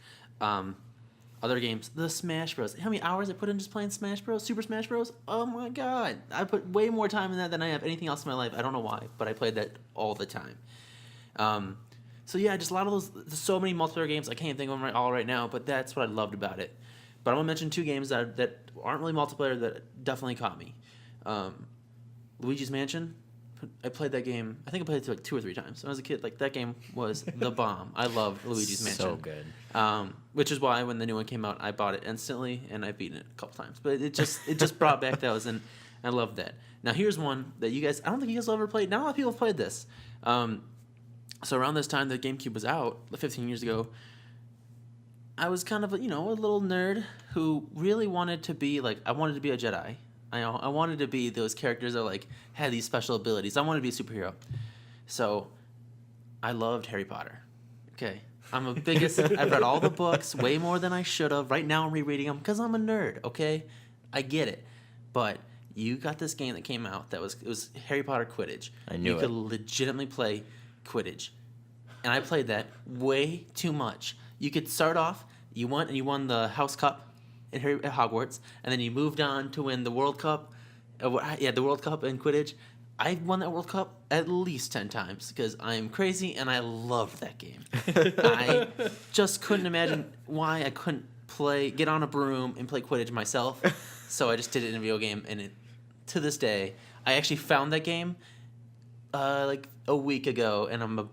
S1: Other games, the Smash Bros. How many hours I put in just playing Smash Bros? Super Smash Bros? Oh my god. I put way more time in that than I have anything else in my life. I don't know why, but I played that all the time. So yeah, just a lot of those, there's so many multiplayer games. I can't think of them all right now, but that's what I loved about it. But I'm going to mention two games that aren't really multiplayer that definitely caught me. Luigis Mansion. I played that game. I think I played it like 2 or 3 times. When I was a kid, like that game was the bomb. I loved Luigi's Mansion.
S2: So good.
S1: Which is why when the new one came out, I bought it instantly and I've beaten it a couple times. But it just brought back those, and I loved that. Now here's one that you guys, I don't think you guys will ever played. Not a lot of people have played this. So around this time the GameCube was out, 15 years ago, I was kind of a little nerd who really wanted to be like, I wanted to be a Jedi. I wanted to be those characters that like had these special abilities. I wanted to be a superhero. So I loved Harry Potter. Okay. I'm a biggest, I've read all the books way more than I should have. Right now I'm rereading them because I'm a nerd, okay? I get it. But you got this game that came out it was Harry Potter Quidditch.
S2: I knew
S1: you could legitimately play Quidditch. And I played that way too much. You could start off, you won the House Cup at Hogwarts, and then you moved on to win the World Cup. The World Cup in Quidditch. I won that World Cup at least 10 times because I'm crazy and I loved that game. I just couldn't imagine why I couldn't get on a broom and play Quidditch myself. So I just did it in a video game, and to this day, I actually found that game like a week ago, and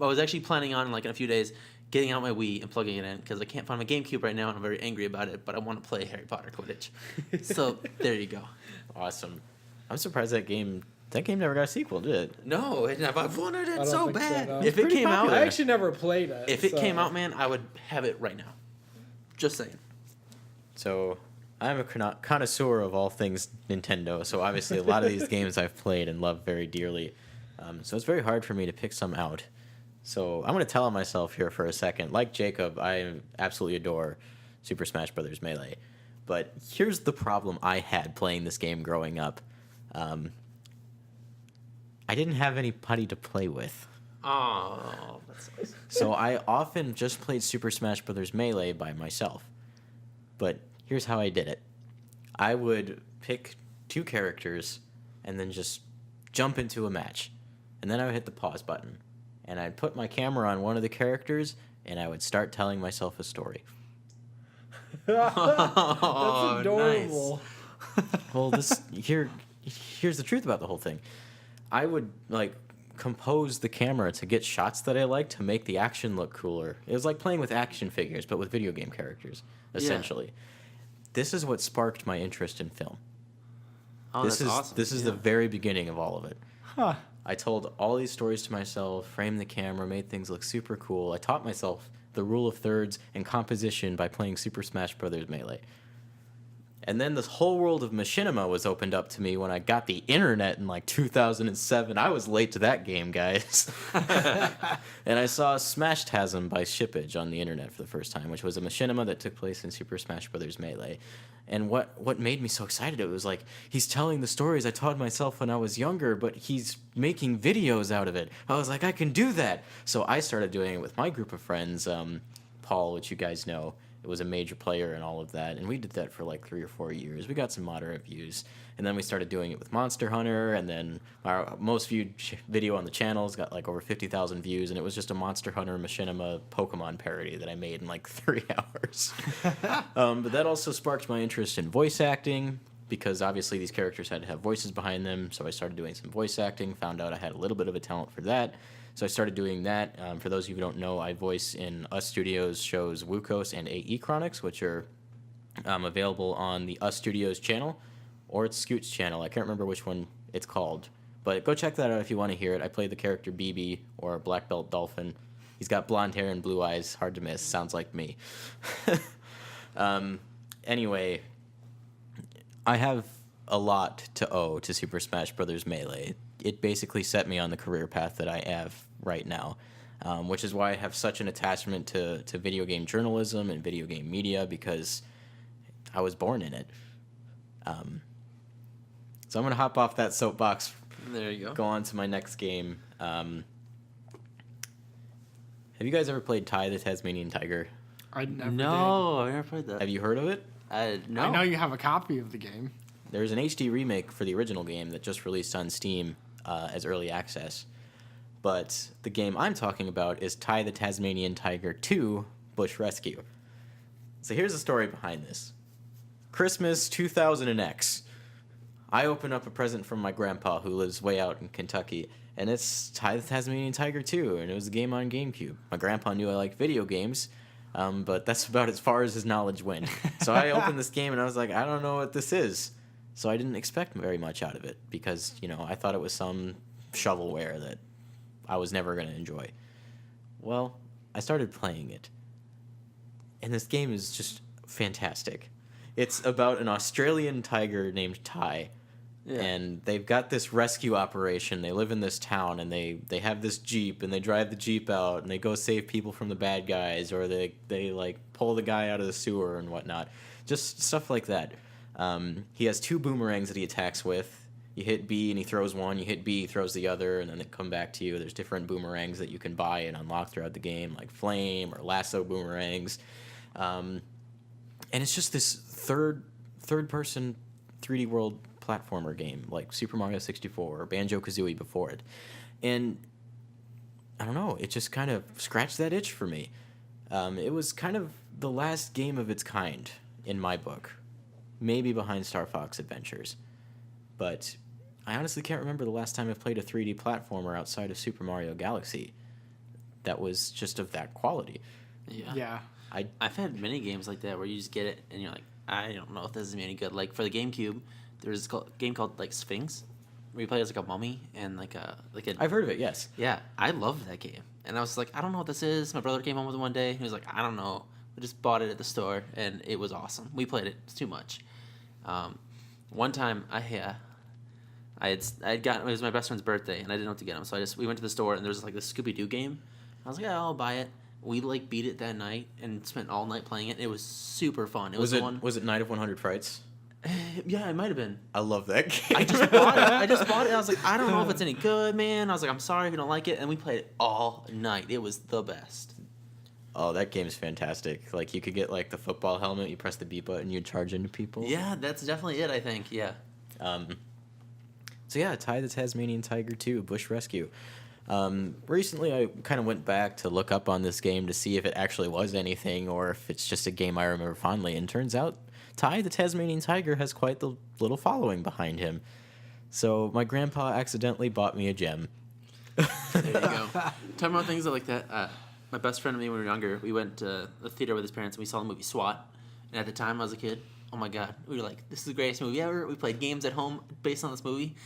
S1: I was actually planning on like in a few days getting out my Wii and plugging it in because I can't find my GameCube right now and I'm very angry about it, but I want to play Harry Potter Quidditch. So there you go.
S2: Awesome. I'm surprised that game never got a sequel, did it?
S1: No, I've wanted
S3: I
S1: it
S3: don't
S1: so
S3: think so,
S1: bad.
S3: no.
S1: If it came out,
S3: I actually never played it.
S1: if it came out, man, I would have it right now. Just saying.
S2: So I'm a connoisseur of all things Nintendo, so obviously a lot of these games I've played and loved very dearly. So it's very hard for me to pick some out. So I'm going to tell on myself here for a second. Like Jacob, I absolutely adore Super Smash Bros. Melee. But here's the problem I had playing this game growing up. I didn't have anybody to play with.
S1: Oh, that's nice.
S2: So I often just played Super Smash Bros. Melee by myself. But here's how I did it. I would pick 2 characters and then just jump into a match. And then I would hit the pause button. And I'd put my camera on one of the characters, and I would start telling myself a story.
S3: That's adorable.
S2: Well, here's the truth about the whole thing. I would compose the camera to get shots that I like to make the action look cooler. It was like playing with action figures, but with video game characters, essentially. Yeah. This is what sparked my interest in film.
S1: Oh, that's awesome.
S2: This is the very beginning of all of it.
S3: Huh.
S2: I told all these stories to myself, framed the camera, made things look super cool. I taught myself the rule of thirds and composition by playing Super Smash Bros. Melee. And then this whole world of machinima was opened up to me when I got the internet in 2007. I was late to that game, guys. And I saw Smashtasm by Shippage on the internet for the first time, which was a machinima that took place in Super Smash Bros. Melee. And what made me so excited, it was like, he's telling the stories I taught myself when I was younger, but he's making videos out of it. I was like, I can do that. So I started doing it with my group of friends, Paul, which you guys know. it was a major player in all of that. And we did that for like 3 or 4 years. We got some moderate views. And then we started doing it with Monster Hunter. And then our most viewed video on the channel's got like over 50,000 views. And it was just a Monster Hunter Machinima Pokemon parody that I made in like 3 hours. But that also sparked my interest in voice acting, because obviously these characters had to have voices behind them. So I started doing some voice acting, found out I had a little bit of a talent for that. So I started doing that. For those of you who don't know, I voice in Us Studios shows Wukos and AE Chronics, which are available on the Us Studios channel, or it's Scoot's channel. I can't remember which one it's called. But go check that out if you want to hear it. I play the character BB, or Black Belt Dolphin. He's got blonde hair and blue eyes. Hard to miss. Sounds like me. Anyway, I have a lot to owe to Super Smash Bros. Melee. It basically set me on the career path that I have right now, which is why I have such an attachment to video game journalism and video game media, because I was born in it. So I'm going to hop off that soapbox.
S1: There you go.
S2: Go on to my next game. Have you guys ever played Ty the Tasmanian Tiger?
S3: I never
S1: No, I never played that.
S2: Have you heard of it?
S1: No.
S3: I know you have a copy of the game.
S2: There's an HD remake for the original game that just released on Steam as early access. But the game I'm talking about is Ty the Tasmanian Tiger 2 Bush Rescue. So here's the story behind this. Christmas 2000X. I open up a present from my grandpa, who lives way out in Kentucky, and it's Ty the Tasmanian Tiger 2, and it was a game on GameCube. My grandpa knew I liked video games, but that's about as far as his knowledge went. So I opened this game, and I was like, I don't know what this is. So I didn't expect very much out of it, because, I thought it was some shovelware that I was never going to enjoy. Well, I started playing it, and this game is just fantastic. It's about an Australian tiger named Ty, and they've got this rescue operation. They live in this town, and they have this Jeep, and they drive the Jeep out, and they go save people from the bad guys, or they like pull the guy out of the sewer and whatnot. Just stuff like that. He has 2 boomerangs that he attacks with. You hit B and he throws one, you hit B, he throws the other, and then they come back to you. There's different boomerangs that you can buy and unlock throughout the game, like flame or lasso boomerangs. And it's just this third-person 3D world platformer game, like Super Mario 64 or Banjo-Kazooie before it. And I don't know, it just kind of scratched that itch for me. It was kind of the last game of its kind in my book. Maybe behind Star Fox Adventures. But I honestly can't remember the last time I played a 3D platformer outside of Super Mario Galaxy that was just of that quality.
S3: Yeah.
S1: I've had many games like that where you just get it and you're like, I don't know if this is any good. Like for the GameCube, there's a game called like Sphinx, where you play as like a mummy and like a.
S2: I've heard of it, yes.
S1: Yeah, I loved that game, and I was like, I don't know what this is. My brother came home with it one day. He was like, I don't know. We just bought it at the store, and it was awesome. We played it. It's too much. One time I had gotten, it was my best friend's birthday, and I didn't know what to get him, so we went to the store, and there was like this Scooby-Doo game. I was like, yeah, I'll buy it. We like beat it that night and spent all night playing it. It was super fun. Was
S2: it Night of 100 Frights?
S1: Yeah, it might have been.
S2: I love that game.
S1: I just bought it. And I was like, I don't know if it's any good, man. I was like, I'm sorry if you don't like it. And we played it all night. It was the best.
S2: Oh, that game's fantastic. Like, you could get, like, the football helmet, you press the B button, you charge into people.
S1: Yeah, that's definitely it, I think, yeah.
S2: So, yeah, Ty the Tasmanian Tiger 2, Bush Rescue. Recently, I kind of went back to look up on this game to see if it actually was anything or if it's just a game I remember fondly. And turns out, Ty the Tasmanian Tiger has quite the little following behind him. So, my grandpa accidentally bought me a gem.
S1: There you go. Talking about things like that, my best friend and me when we were younger, we went to the theater with his parents and we saw the movie SWAT. And at the time I was a kid, oh my god, we were like, this is the greatest movie ever. We played games at home based on this movie.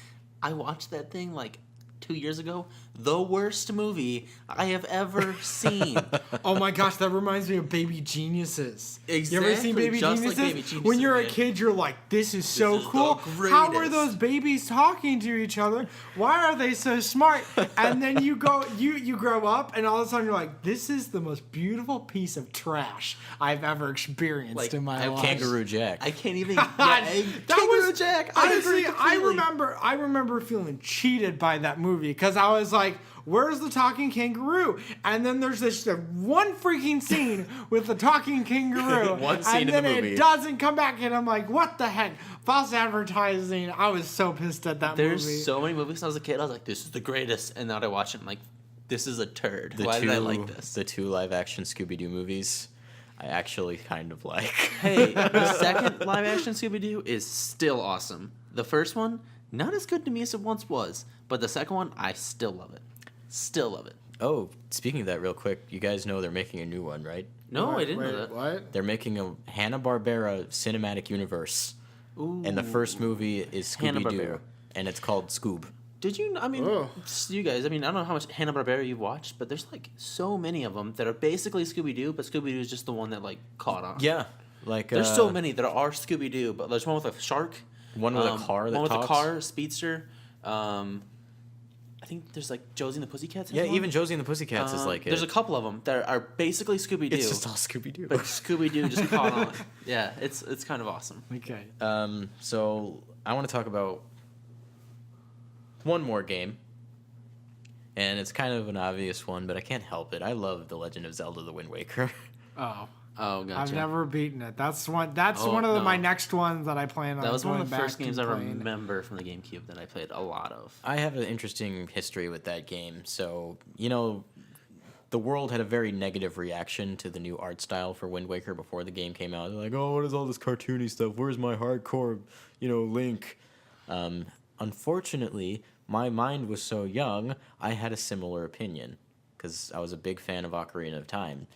S1: I watched that thing like 2 years ago. The worst movie I have ever seen.
S3: Oh my gosh, that reminds me of Baby Geniuses.
S1: Exactly.
S3: You ever seen Baby
S1: Just
S3: Geniuses?
S1: like Baby Geniuses,
S3: When you're
S1: man.
S3: a kid, you're like, this is so
S1: is the
S3: cool. How are
S1: greatest.
S3: those babies talking to each other? Why are they so smart? And then you grow up, and all of a sudden you're like, this is the most beautiful piece of trash I've ever experienced
S1: Like,
S3: in my
S1: I
S3: life.
S2: Kangaroo Jack.
S1: I can't even.
S3: That
S1: Kangaroo
S3: was
S1: Jack.
S3: honestly.
S1: I agree completely.
S3: I remember feeling cheated by that movie movie because I was like, where's the talking kangaroo? And then there's this one freaking scene with the talking kangaroo.
S2: One scene
S3: and
S2: in the
S3: then
S2: movie.
S3: it doesn't come back, and I'm like, what the heck? False advertising. I was so pissed at that movie.
S1: There's so many movies when I was a kid. I was like, this is the greatest. And now I watch it, I'm like, this is a turd. Why did I like this?
S2: The 2 live-action Scooby-Doo movies, I actually kind of like.
S1: Hey, the second live-action Scooby-Doo is still awesome. The first one, not as good to me as it once was. But the second one, I still love it. Still love it.
S2: Oh, speaking of that real quick, you guys know they're making a new one, right?
S1: No, I didn't know that.
S3: What?
S2: They're making a Hanna-Barbera cinematic universe.
S1: Ooh.
S2: And the first movie is Scooby-Doo.
S1: Hanna-Barbera.
S2: And it's called Scoob.
S1: Did you? I mean,
S3: Ugh.
S1: you guys. I mean, I don't know how much Hanna-Barbera you've watched, but there's like so many of them that are basically Scooby-Doo, but Scooby-Doo is just the one that like caught on.
S2: Yeah. Like
S1: There's so many that are Scooby-Doo, but there's one with a shark.
S2: One with a car that
S1: one with
S2: talks.
S1: a car, speedster. I think there's like Josie and the Pussycats.
S2: Yeah, even Josie and the Pussycats is like it.
S1: There's a couple of them that are basically Scooby-Doo.
S2: It's just all Scooby-Doo.
S1: But Scooby-Doo just caught on. Yeah, it's kind of awesome.
S3: Okay.
S2: So I want to talk about one more game. And it's kind of an obvious one, but I can't help it. I love The Legend of Zelda: The Wind Waker.
S3: Oh.
S1: Oh, gotcha.
S3: I've never beaten it. That's one
S1: Oh,
S3: of
S1: no.
S3: my next ones that I plan on.
S1: That was one
S3: going
S1: of the
S3: back
S1: first games
S3: and
S1: I
S3: playing.
S1: remember from the GameCube that I played a lot of.
S2: I have an interesting history with that game. So, the world had a very negative reaction to the new art style for Wind Waker before the game came out. They're like, oh, what is all this cartoony stuff? Where's my hardcore, Link? Unfortunately, my mind was so young, I had a similar opinion because I was a big fan of Ocarina of Time.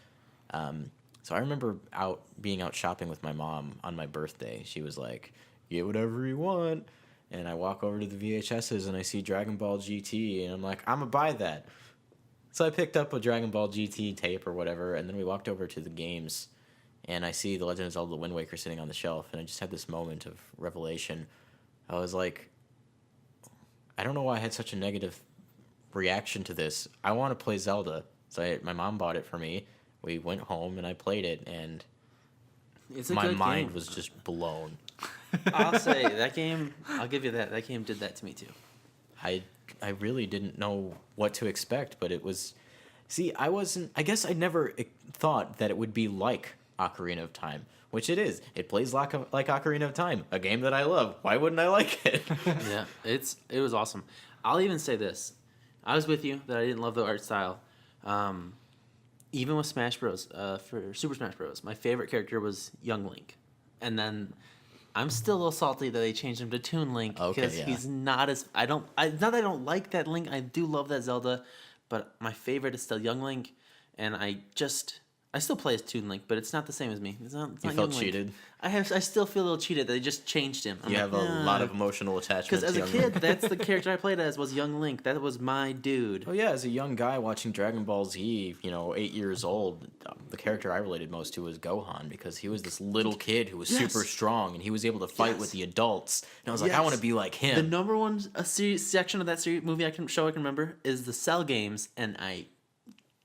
S2: So I remember being out shopping with my mom on my birthday. She was like, get whatever you want. And I walk over to the VHSs and I see Dragon Ball GT and I'm like, I'm going to buy that. So I picked up a Dragon Ball GT tape or whatever, and then we walked over to the games and I see The Legend of Zelda: Wind Waker sitting on the shelf, and I just had this moment of revelation. I was like, I don't know why I had such a negative reaction to this. I want to play Zelda. So my mom bought it for me. We went home and I played it, and
S1: It's a
S2: my
S1: good
S2: mind
S1: game.
S2: was just blown.
S1: I'll say that game. I'll give you that. That game did that to me too.
S2: I really didn't know what to expect, but it was. See, I guess I never thought that it would be like Ocarina of Time, which it is. It plays like Ocarina of Time, a game that I love. Why wouldn't I like it?
S1: Yeah, it was awesome. I'll even say this. I was with you that I didn't love the art style. Even with Smash Bros. For Super Smash Bros., my favorite character was Young Link, and then I'm still a little salty that they changed him to Toon Link because he's not as not that I don't like that Link. I do love that Zelda, but my favorite is still Young Link, and I still play as Toon Link, but it's not the same as me. It's not
S2: You
S1: Young
S2: felt
S1: Link.
S2: cheated?
S1: I still feel a little cheated that they just changed him.
S2: You have a lot of emotional attachment
S1: because
S2: to
S1: as a
S2: Young
S1: kid,
S2: Link.
S1: that's the character I played as was Young Link. That was my dude.
S2: Oh yeah, as a young guy watching Dragon Ball Z, 8 years old, the character I related most to was Gohan because he was this little kid who was super strong and he was able to fight with the adults. And I was like, I want to be like him.
S1: The number one section of that movie I can remember is the Cell games, and I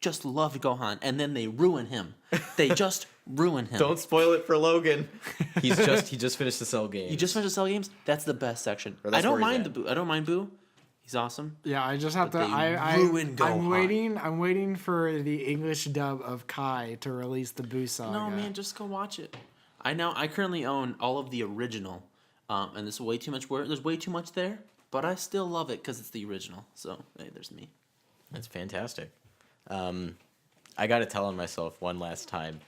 S1: just loved Gohan, and then they ruin him. They just ruin him.
S2: Don't spoil it for Logan. he just finished the Cell game.
S1: You just finished the Cell games? That's the best section.
S2: Or that's
S1: I don't
S2: where he's
S1: mind
S2: at.
S1: the Boo. I don't mind Boo. He's awesome.
S3: Yeah, I just have
S1: But
S3: to.
S1: they ruined Gohan.
S3: I'm waiting for the English dub of Kai to release the Boo saga.
S1: No, man, just go watch it. I currently own all of the original, and there's way too much There's way too much there, but I still love it because it's the original. So hey, there's me.
S2: That's fantastic. I got to tell on myself one last time.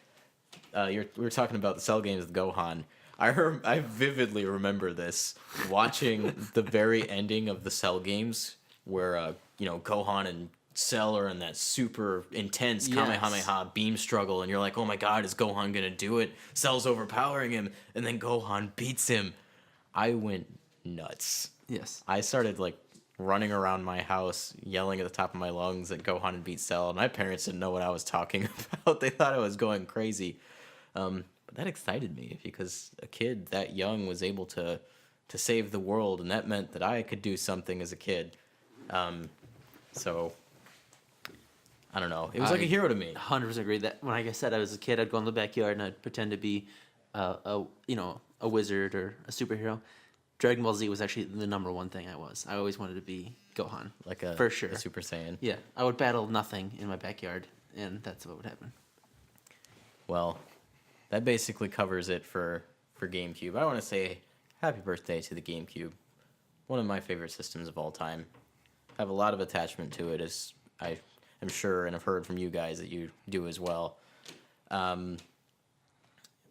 S2: We were talking about the Cell games with Gohan. I vividly remember this, watching the very ending of the Cell games where, Gohan and Cell are in that super intense Kamehameha beam struggle, and you're like, oh my god, is Gohan going to do it? Cell's overpowering him, and then Gohan beats him. I went nuts.
S1: Yes.
S2: I started, running around my house, yelling at the top of my lungs that Gohan had beat Cell. My parents didn't know what I was talking about. They thought I was going crazy. But that excited me because a kid that young was able to save the world, and that meant that I could do something as a kid. So I don't know. It was like a hero to me.
S1: 100% agree. That when, like I said, I was a kid, I'd go in the backyard and I'd pretend to be, a wizard or a superhero. Dragon Ball Z was actually the number one thing I always wanted to be Gohan.
S2: Like a
S1: for sure
S2: a Super Saiyan.
S1: Yeah, I would battle nothing in my backyard, and that's what would happen.
S2: Well, that basically covers it for GameCube. I want to say happy birthday to the GameCube. One of my favorite systems of all time. I have a lot of attachment to it, as I am sure and have heard from you guys that you do as well. But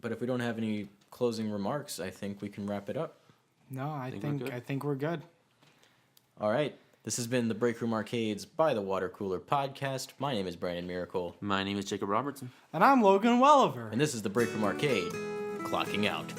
S2: if we don't have any closing remarks, I think we can wrap it up.
S3: No, I think we're good.
S2: All right. This has been the Break Room Arcades by the Water Cooler Podcast. My name is Brandon Miracle.
S1: My name is Jacob Robertson.
S3: And I'm Logan Welliver.
S2: And this is the Break Room Arcade, clocking out.